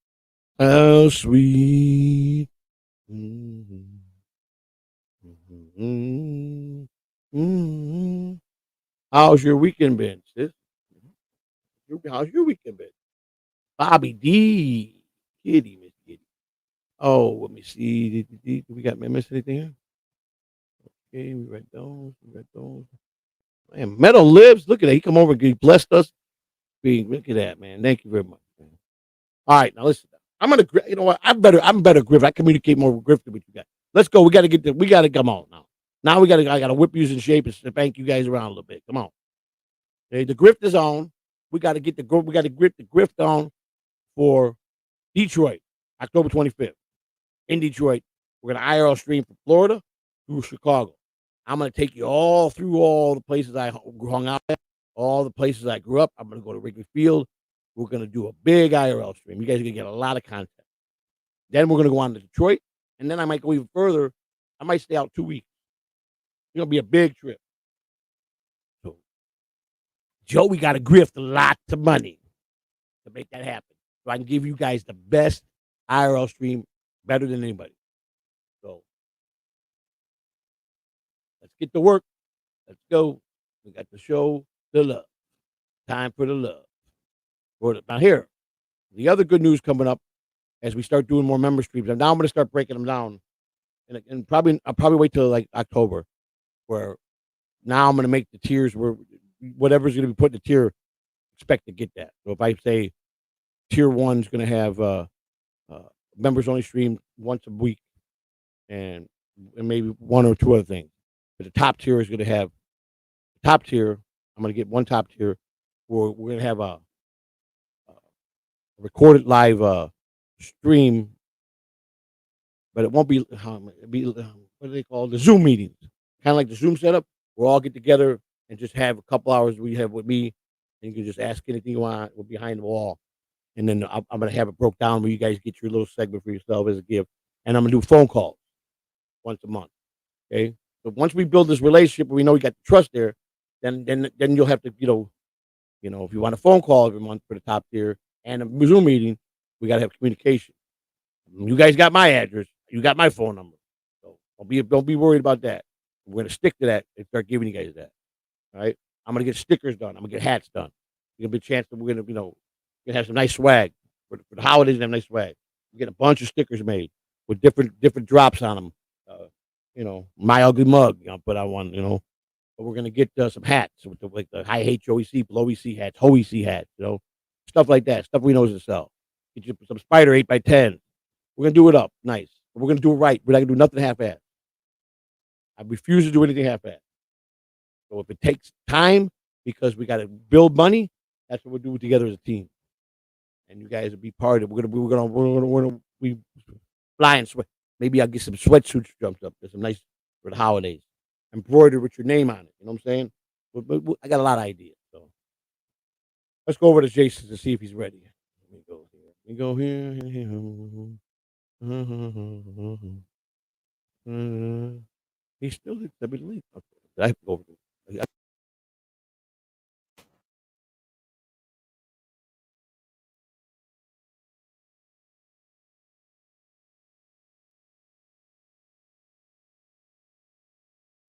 how sweet. Mm-hmm. Mm-hmm. Mm-hmm. How's your weekend been, sis? How's your weekend been? Bobby D. Kitty, Miss Kitty. Oh, let me see. Did we miss anything here? Okay, we read those. Man, Metal Lives. Look at that. He come over and he blessed us. Look at that, man. Thank you very much, man. All right, now listen. I'm gonna. You know what? I'm better, Griff. I communicate more with Griff than with you guys. Let's go. We got to come on now. Now I got to whip you in shape and spank you guys around a little bit. Come on. Okay, the grift is on. We got to get the grift on for Detroit, October 25th in Detroit. We're gonna IRL stream from Florida through Chicago. I'm gonna take you all through all the places I hung out at, all the places I grew up. I'm gonna go to Wrigley Field. We're gonna do a big IRL stream. You guys are gonna get a lot of content. Then we're gonna go on to Detroit, and then I might go even further. I might stay out 2 weeks. It's gonna be a big trip. So, Joe, we got to grift lots of money to make that happen. So I can give you guys the best IRL stream better than anybody. So let's get to work. Let's go. We got to show the love. Time for the love. Now here, the other good news coming up as we start doing more member streams. And now I'm going to start breaking them down, and I'll probably wait till like October, where now I'm going to make the tiers where whatever's going to be put in the tier, expect to get that. So if I say tier 1's going to have members only stream once a week, and maybe one or two other things, but the top tier is going to have top tier. I'm going to get one top tier where we're going to have a recorded live stream, but it won't be it'll be what do they call the Zoom meetings? Kind of like the Zoom setup. We'll all get together and just have a couple hours we have with me, and you can just ask anything you want. We're behind the wall, and then I'm going to have it broke down where you guys get your little segment for yourself as a gift, and I'm going to do phone calls once a month. Okay, so once we build this relationship, we know we got the trust there. Then you'll have to if you want a phone call every month for the top tier and a Zoom meeting, we got to have communication. You guys got my address. You got my phone number. So don't be worried about that. We're going to stick to that and start giving you guys that. All right. I'm going to get stickers done. I'm going to get hats done. There's going to be a chance that we're going to have some nice swag for the holidays and have nice swag. We get a bunch of stickers made with different drops on them. My ugly mug. I'll put on one, But we're going to get some hats with the I hate you OEC, below EC hats, OEC hats, stuff like that. Stuff we know to sell. Get you some Spider 8x10. We're going to do it up nice. We're going to do it right. We're not going to do nothing half-assed. I refuse to do anything half-assed. So if it takes time because we got to build money, that's what we'll do together as a team. And you guys will be part of it. We're gonna be flying sweat. Maybe I'll get some sweatsuits jumped up. There's some nice for the holidays, embroidered with your name on it. You know what I'm saying? But I got a lot of ideas. So let's go over to Jason to see if he's ready. Let me go here. We go here. He still hits the link. Okay. I have to go over there.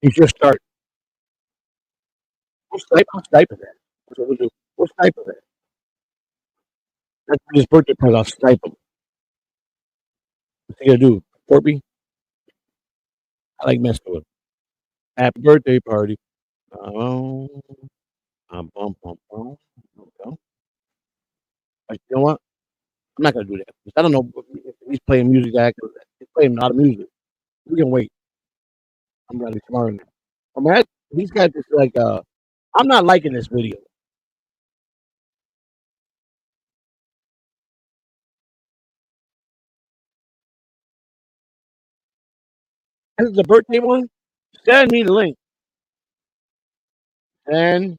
He's just starting. We'll Skype of that. That's what we'll do. We'll Skype of that. That's his birthday party. I'll Skype him. What's he gonna do? Report me? I like messing with him. Happy birthday party. Oh, bum, bum, bum. Okay. You know what? I'm not gonna do that because I don't know if he's playing music. He's playing a lot of music. We can wait. I'm ready tomorrow. He's got this I'm not liking this video. This is the birthday one. Send me the link. Send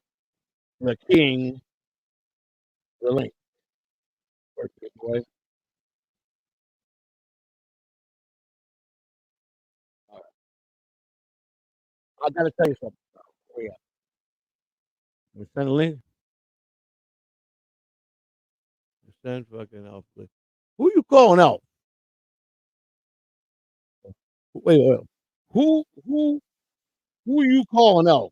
the king the link. Birthday boy. All right. I gotta tell you something. Oh yeah. Send the link. Send fucking Elf. Who you calling out? Wait. Who are you calling out?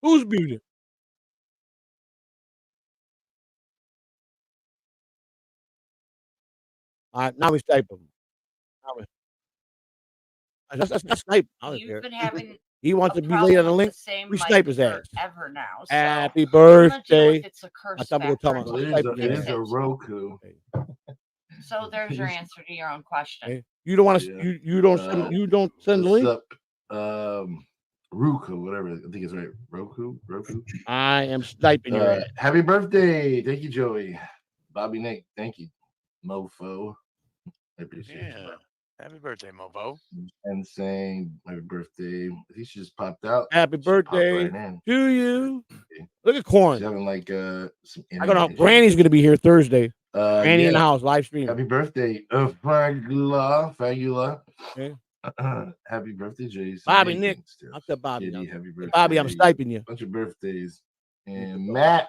Who's muted? All right, now we Skype him. That's Skype. I don't You've care. been having He wants a to be late on the problem with link. the same We mic Skype his ass. forever now. So Happy I'm gonna deal birthday. with it's a curse I thought we were factor talking until about you Skype It is fix a it. Roku. So there's your answer to your own question. Okay. You don't want to. Yeah. You don't send the What's link. up? Roku, whatever. I think it's right. Roku. I am sniping your ass. Happy birthday. Thank you, Joey. Bobby Nick. Thank you, Mofo. I appreciate Yeah. Happy birthday, Mofo. And saying happy birthday. He just popped out. Happy She popped birthday right in. to you. Okay. Look at She's Corn. having like some I don't know. internet Granny's issues. gonna be here Thursday. Granny in the Yeah. house live stream. Happy birthday, Fagula. Okay. Happy birthday, Jason. Bobby Hey, Nick. thanks, Steph. I said Bobby. Kitty, happy birthday. Bobby, I'm sniping you. Bunch of birthdays. And Matt,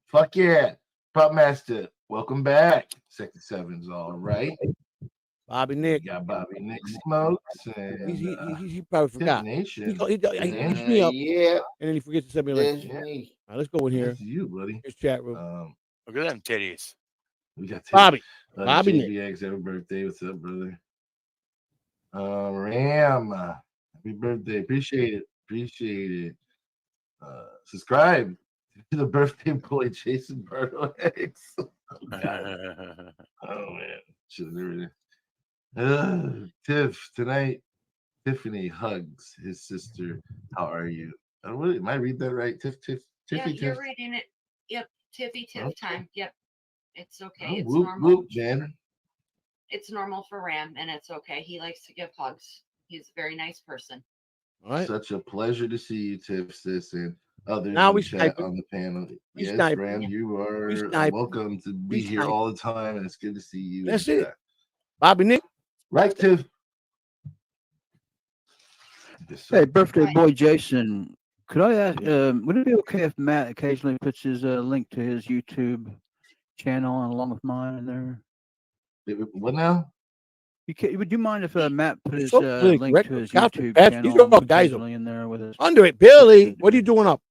fuck yeah. Pup Master, welcome back. Sector 7's all right. Bobby Nick. You got Bobby Nick Smokes. And, he probably forgot. Nation. He hits me up. Yeah, And then he forgets to send me a link. that's me. All right, let's go in here. That's you, buddy. Here's chat room. Look at them titties. We got Bobby. Bobby Nick. JBX, happy birthday. What's up, brother? Ram, happy birthday. Appreciate it. Subscribe to the birthday boy, Jason Bartle X. Oh, man. Should have never. Tiff, tonight, Tiffany hugs his sister. How are you? Am I read that right? Tiffy, Yeah, you're Tiff. reading it. Yep. Tiff Okay. time. Yep. It's okay. Oh, It's whoop, normal. whoop, Jen. It's normal for Ram, and it's okay. He likes to give hugs. He's a very nice person. All right. Such a pleasure to see you, Tiff, sis, and others Now in we the chat sniping. on the panel. We Yes, sniping. Ram, you are sniping. welcome to be We here sniping. all the time, and it's good to see you. in That's the it. chat. Bobby Nick. Right, Tiff? Yes, sir. Hey, birthday Hi. boy Jason, could I ask, would it be okay if Matt occasionally puts his link to his YouTube channel and along with mine in there? What now? Would you mind if Matt put his So good, link Rick. to his Got the YouTube best. channel These are all guys occasionally in there with his? under it. Billy, what are you doing up?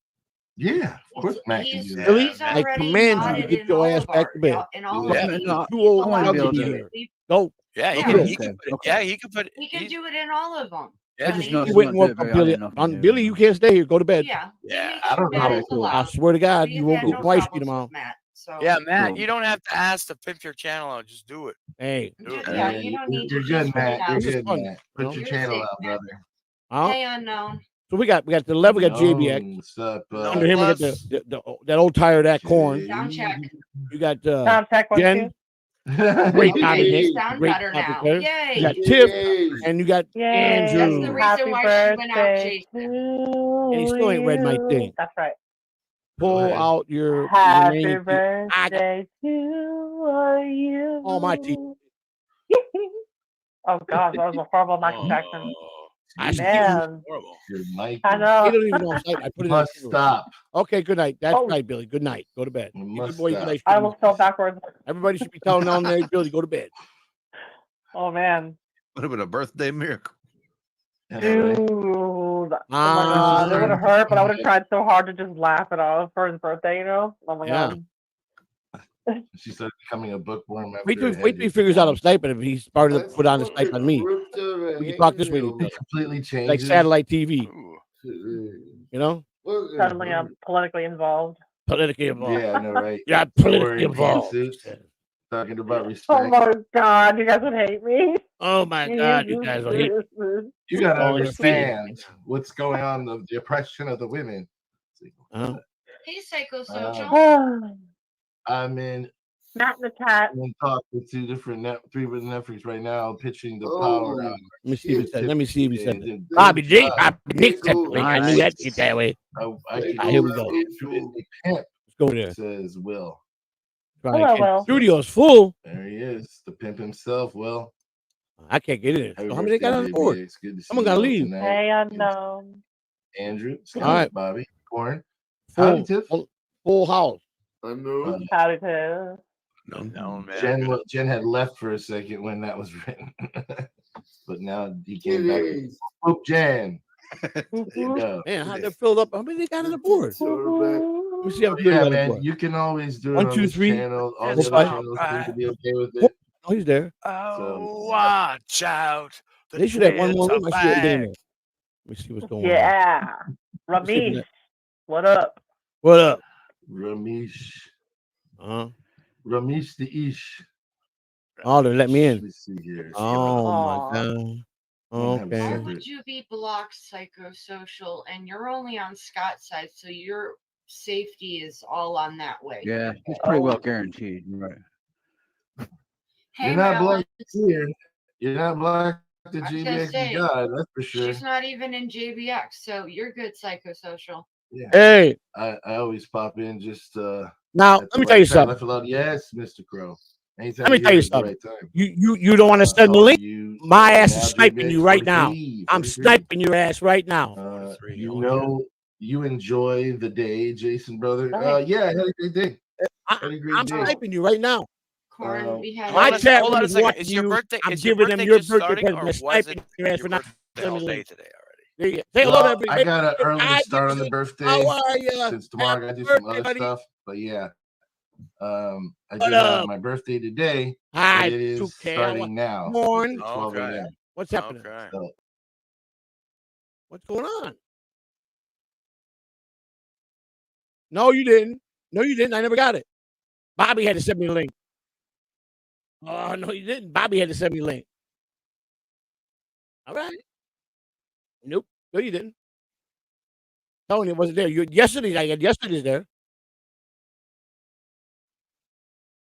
Yeah, of course, Matt can He's, do that. Billy, he's I already command you to modded get in your all ass of back to bed. in all Yeah. of these. No, Too old I wanna be to able be to- here. Go. Yeah, he Okay. can. He can Okay, put it. okay. Yeah, he can put it. He can do it in all of them. Yeah, just He- know You it's wouldn't not work very on Billy. high enough to On do, Billy, you can't stay here. Go to bed. Yeah. Yeah. I don't know. That Okay, is cool. I allowed. swear to God, We've you won't had get no twice problems tomorrow. with Matt. So Yeah, Matt, Cool. you don't have to ask to pimp your channel out. Just do it. Hey, Do it. Yeah, you don't need You're to good, just put it Matt. out. You're This is good, fun, Matt. you Put know? your You're channel safe, out, Matt. brother. Hey, unknown. so we got the left. We got JBX. What's up? Under him, we got that old tire that corn. Sound check. You got Sound check 1, Jen. 2. Great Okay, topic, Nick. you sound Great better topic now. there. Yay. You got Tiff, and you got Yay. That's the Andrew. reason Happy why she went out birthday chasing. And he still ain't read my you. thing. That's right. Pull ahead. out your Happy name. I got birthday to you. all my teeth. Oh gosh, that was a horrible Michael Jackson. I see you. Man, Horrible. Your mic I He know. don't even know I'm saying. I put it must in. stop. Okay, good night. That's Oh. right, Billy. Good night. Go to bed. You You must good boy. You stop. nice. I almost fell backwards. Everybody should be telling on there, Billy, go to bed. Oh man, Would have been a birthday miracle. Yeah, dude. right? Oh my god, it would have hurt, but I would have tried so hard to just laugh it off for his birthday. You know? Oh my Yeah. god. She started becoming a bookworm. Wait till he figures out I'm sniping if he started to put on the snipe on me. We can talk this way. He completely changes. Like satellite TV, Ooh. you know? Suddenly I'm politically involved. Politically involved. Yeah, I know, right? Yeah, Wearing politically involved. pantsuits, talking about Oh respect. my god, you guys would hate me. Oh my God, you guys will hate me. You gotta Oh, you're understand what's going on, the oppression of the women. Uh-huh. Hey, psychosocial. I'm in Not in the chat. I'm in talk with three different Netflix right now, pitching the power out. Let me see if he said. Let me see if he said. that. And Bobby J. then, Bobby Nick said. I knew that get that way. I can Here we go. A pimp Let's go there. says Will. Try Hello, again. Will. Studio's full. There he is, the pimp himself. Will. I can't get in. Happy So how many they got on the birthday, board? JBX. Good to see Someone gotta you all leave. tonight. Hey, unknown. Andrew, Scott, All right. Bobby, Corn. Howdy, Full, Tiff. full house. Howdy, Tiff. No, man. Jen had left for a second when that was written, but now he came back. Whoop, Jen. There you go. Man, how they filled up? How many they got on the board? Let me see how many Yeah, on the man, board. you can always do it 1, on 2, this 3. channel. All That's the other fine. channels seem to be okay with it. Oh, he's there. Oh, watch out. The They should have one more twins room. are I should have been in back. there. Let me see what's going on. Yeah. Ramesh, what up? What up? Ramesh. Uh-huh. Ramesh the Ish. Oh, they let me in. Let's see here. Oh Aw. my God. Have Okay. Why separate. would you be blocked, psychosocial? And you're only on Scott's side, so your safety is all on that way. Yeah, he's pretty well guaranteed. Right. Hey, You're not Mel, black here. You're not black to I was gonna JBX say, God, that's for sure. she's not even in JBX, so you're good, psychosocial. Yeah. Hey, I always pop in just now at let the me tell right you time. something. Left alone. Yes, Mr. Crow. Anytime Let me you're tell you at the something. right time. You don't want to send the link? You, My ass now is sniping JBX you right now. 43, I'm 43. sniping your ass right now. 43, You oh, know, you enjoy the day, Jason, brother. Nice. Yeah, I had a great day. Had a great I'm day. sniping you right now. Corn, we had My Hold on, chat hold on room a is second. watching Is your you. birthday? I'm Is your giving them birthday your just birthday starting, present. or They're was sniping it your ass your for not birthday sending all me the day link. today already? There you go. Say hello to Well, everybody. I got an early Hi, start on the Jason. birthday How are you? since tomorrow I gotta do some birthday, other buddy. stuff. But yeah, I What did have up? my birthday today, but Hi, it is 2K. starting now. Morning. It's 12 Okay. a.m. What's happening? Okay. So What's going on? No, you didn't. No, you didn't. I never got it. Bobby had to send me the link. Oh, no, you didn't. Bobby had to send me the link. All right. Nope. No, you didn't. Telling you it wasn't there. Yesterday, I had yesterday's there.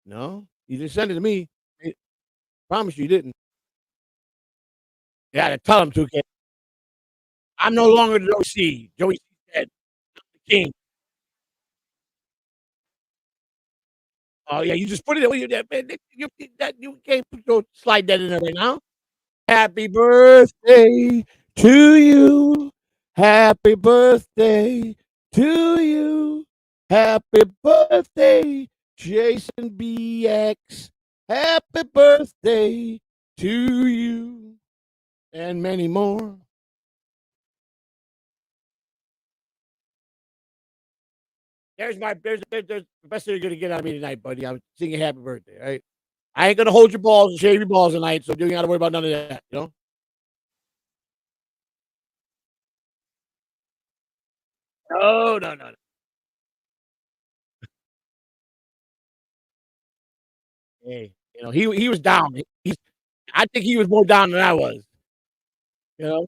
No, you didn't send it to me. I promise you didn't. Yeah, tell him 2K. I'm no longer the Joey C. Joey C dead. I'm the king. Oh yeah, you just put it there. You can't slide that in there right now. Happy birthday to you. Happy birthday to you. Happy birthday, Jason BX. Happy birthday to you. And many more. There's the best thing you're gonna get out of me tonight, buddy. I'm singing happy birthday, all right? I ain't gonna hold your balls and shave your balls tonight, so you ain't gotta worry about none of that, you know? No, no, no, no. Hey, he was down. I think he was more down than I was, you know?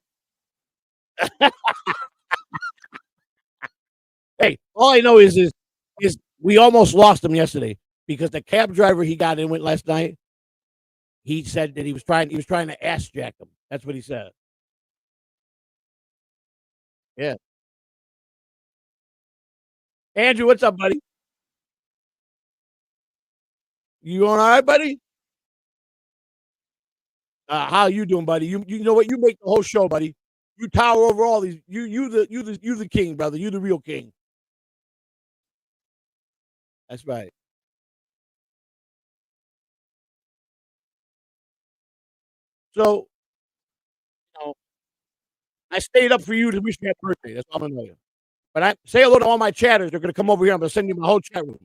Hey, all I know is we almost lost him yesterday because the cab driver he got in with last night, he said that he was trying to ass jack him. That's what he said. Yeah. Andrew, what's up, buddy? You all right, buddy? How you doing, buddy? You know what? You make the whole show, buddy. You tower over all these. You the king, brother. You the real king. That's right. So, I stayed up for you to wish me happy birthday. That's all I'm gonna tell you. But I say hello to all my chatters. They're gonna come over here. I'm gonna send you my whole chat room.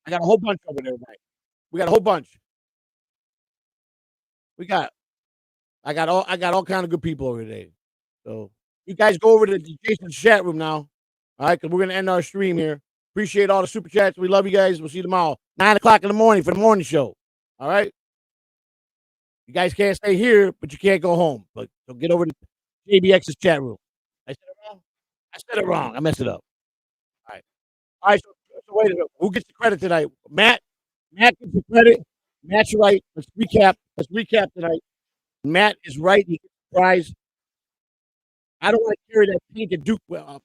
I got a whole bunch over there tonight. We got a whole bunch. We got. I got all kind of good people over today. So you guys go over to Jason's chat room now. All right, because we're gonna end our stream here. Appreciate all the super chats. We love you guys. We'll see you tomorrow, 9 o'clock in the morning for the morning show. All right. You guys can't stay here, but you can't go home. But so get over to JBX's chat room. I said it wrong. I said it wrong. I messed it up. All right. All right. So wait a minute. Who gets the credit tonight? Matt. Matt gets the credit. Matt's right. Let's recap. Let's recap tonight. Matt is right. He gets the prize. I don't want to carry that painted Duke. Well,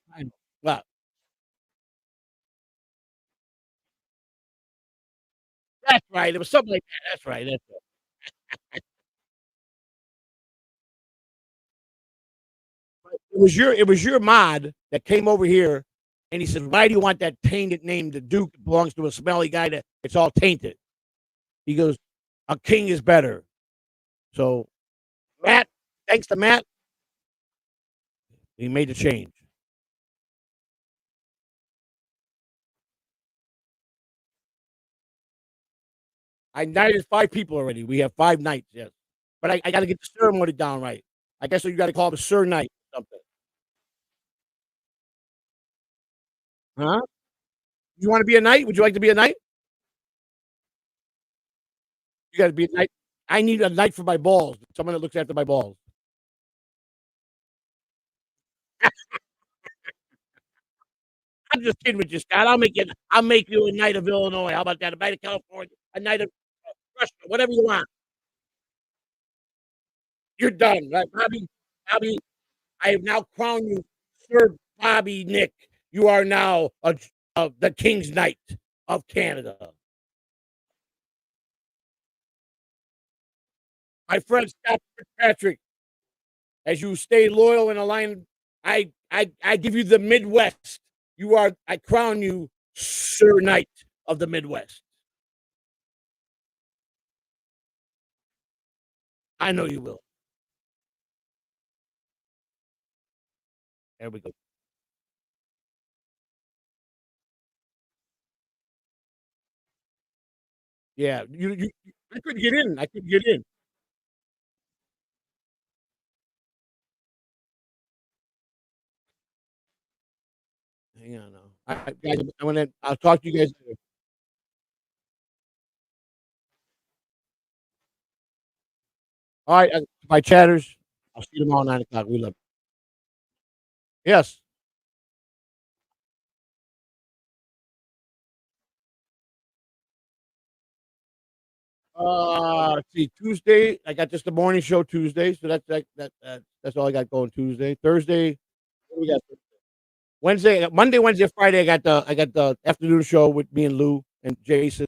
that's right. It was something like that. That's right. That's right. It was your mod that came over here and he said, "Why do you want that tainted name? The Duke it belongs to a smelly guy that it's all tainted." He goes, "A king is better." So Matt, thanks to Matt, he made the change. I knighted 5 people already. We have 5 knights, yes. But I got to get the ceremony down right. I guess so you got to call him a Sir Knight or something. Huh? You want to be a knight? Would you like to be a knight? You got to be a knight. I need a knight for my balls. Someone that looks after my balls. I'm just kidding with you, Scott. I'll make you a knight of Illinois. How about that? A knight of California, a knight of Russia, whatever you want. You're done, right, Bobby? Bobby, I have now crowned you Sir Bobby Nick. You are now the King's Knight of Canada. My friend Scott Patrick, as you stay loyal and aligned, I give you the Midwest. I crown you Sir Knight of the Midwest. I know you will. There we go. Yeah, you I couldn't get in. I couldn't get in. Hang on now. Guys, I'll talk to you guys later. All right, my chatters. I'll see you tomorrow 9 o'clock. We love you. Yes. Let's see, Tuesday, I got just the morning show Tuesday, so that's all I got going Tuesday. Thursday, what do we got? Wednesday, Monday, Wednesday, Friday, I got the afternoon show with me and Lou and Jason,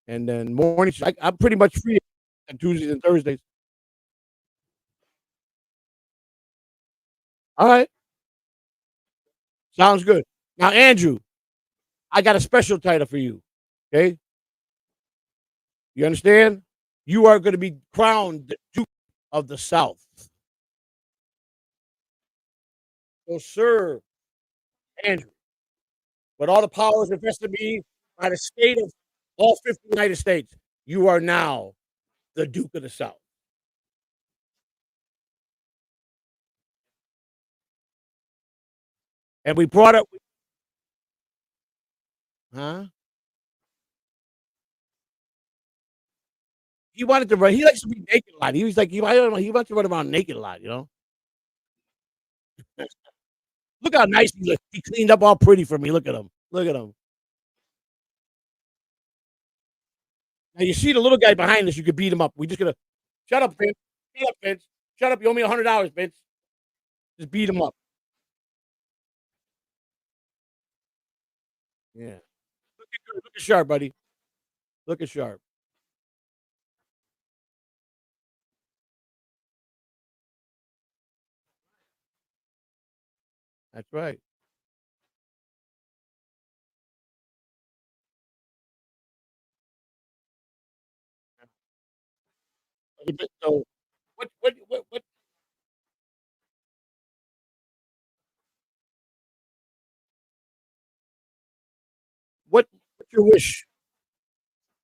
and then morning. I'm pretty much free on Tuesdays and Thursdays. All right, sounds good. Now, Andrew, I got a special title for you. Okay, you understand? You are going to be crowned the Duke of the South. So, sir, Andrew, with all the powers invested in me by the state of all 50 United States, you are now the Duke of the South. And we brought up, huh? He wanted to run. He likes to be naked a lot. He was like, I don't know. He wants to run around naked a lot. Look how nice he looks. He cleaned up all pretty for me. Look at him. Look at him. Now you see the little guy behind us. You could beat him up. We just gonna shut up, Vince. Shut up, Vince. Shut up. You owe me $100, Vince. Just beat him up. Yeah. Look at Sharp, buddy. Look at Sharp. That's right. So, what's your wish?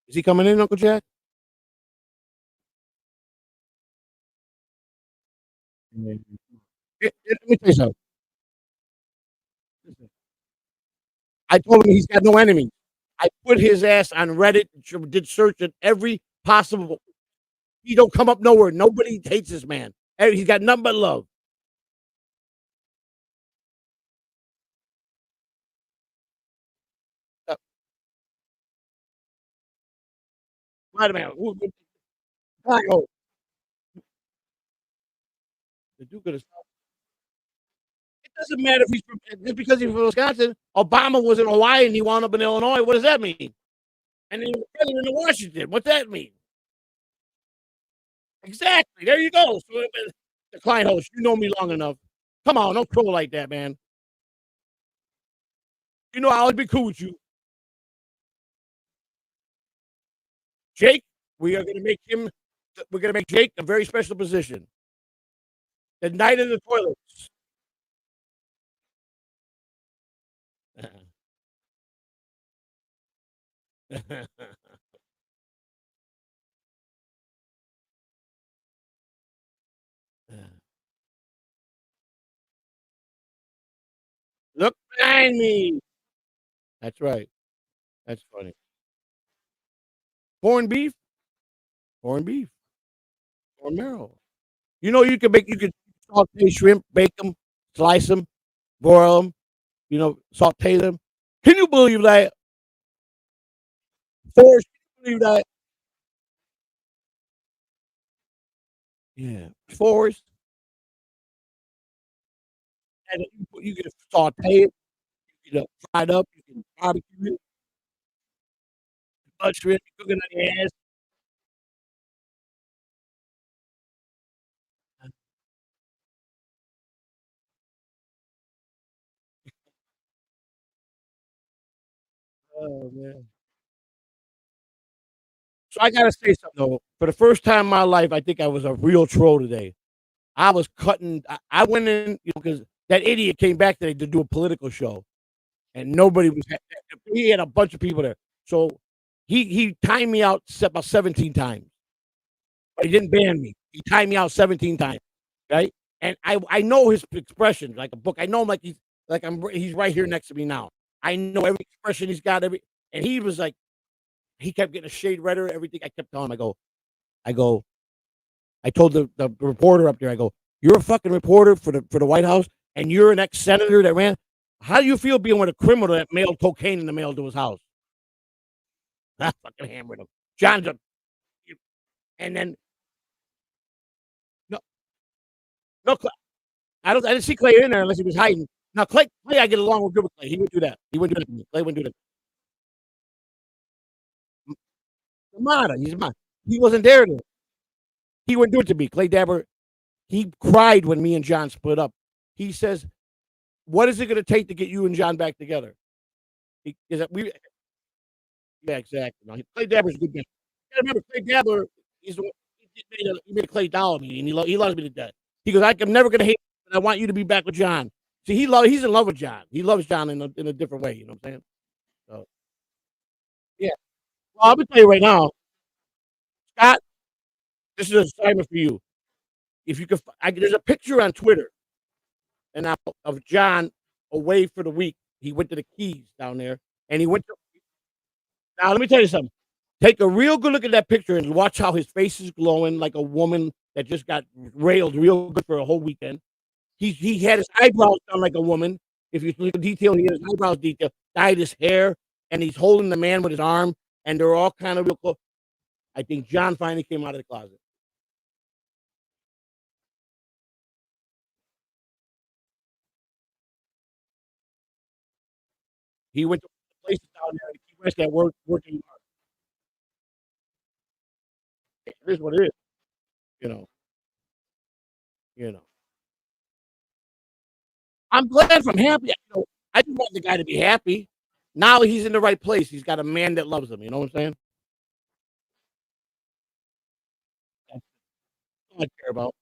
Is he coming in, Uncle Jack? Let me tell you something. I told him he's got no enemies. I put his ass on Reddit, did search at every possible. He don't come up nowhere. Nobody hates this man. He's got nothing but love. Uh, Wait a minute. Oh, the Duke of the South. It doesn't matter if he's from, just because he's from Wisconsin. Obama was in Hawaii and he wound up in Illinois. What does that mean? And he was president of Washington. What's that mean? Exactly. There you go. So, the client host, you know me long enough. Come on, don't troll like that, man. You know I always be cool with you. Jake, we are going to make him. We're going to make Jake a very special position. The Knight of the Toilets. Look behind me. That's right. That's funny. Corned beef, corned beef, corn marrow. You could saute shrimp, bake them, slice them, broil them, saute them. Can you believe that? Forrest, can you believe that? Yeah. Forrest, and then you can saute it, you can fry it up, you can barbecue it, mud shrimp, you cook it on your ass. Oh man. So I gotta say something though. For the first time in my life, I think I was a real troll today. I was cutting. I went in because that idiot came back today to do a political show, and nobody was. He had a bunch of people there. So He timed me out about 17 times. But he didn't ban me. He timed me out 17 times, right? And I know his expressions like a book. I know him like he's right here next to me now. I know every expression he's got, and he was like, he kept getting a shade redder, everything. I kept telling him, I told the reporter up there, I go, you're a fucking reporter for the White House, and you're an ex-senator that ran. How do you feel being with a criminal that mailed cocaine in the mail to his house? I fucking hammered him. John's and then no, no, I didn't see Clay in there unless he was hiding. Now Clay, I get along good with Clay. He wouldn't do that. He wouldn't do that to me. Clay wouldn't do that. Amada, he's mine. He wasn't there then. He wouldn't do it to me. Clay Dabber, he cried when me and John split up. He says, "What is it going to take to get you and John back together?" Yeah, exactly. No, Clay Dabber's a good guy. You gotta remember, Clay Dabber, he's the one, he made a Clay doll of me, and he loves me to death. He goes, I'm never going to hate you, but I want you to be back with John. See, he's in love with John. He loves John in a different way. You know what I'm saying? So, yeah. Well, I'm gonna tell you right now, Scott. This is an assignment for you. If you could, there's a picture on Twitter, and of John away for the week. He went to the Keys down there, and he went to. Now, let me tell you something. Take a real good look at that picture and watch how his face is glowing like a woman that just got railed real good for a whole weekend. He had his eyebrows done like a woman. If you look at detail, he had his eyebrows detailed, dyed his hair, and he's holding the man with his arm, and they're all kind of real close. I think John finally came out of the closet. He went to places down there in Key West that working hard. It is what it is, you know. You know. I'm glad I'm happy. I just want the guy to be happy. Now he's in the right place. He's got a man that loves him. You know what I'm saying? That's all I care about.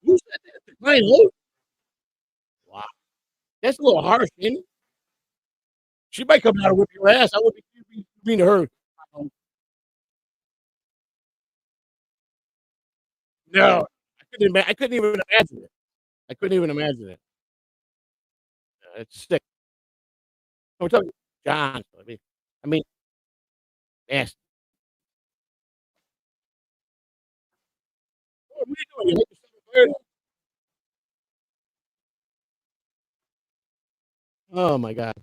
You said that to Glenn Holt? Wow. That's a little harsh, ain't it? She might come down and whip your ass. I wouldn't be mean to her. No, I couldn't even imagine it. I couldn't even imagine it. It's sick. I'm telling you, John. I mean, yes. What are you doing? You like the 7:30? Oh my God.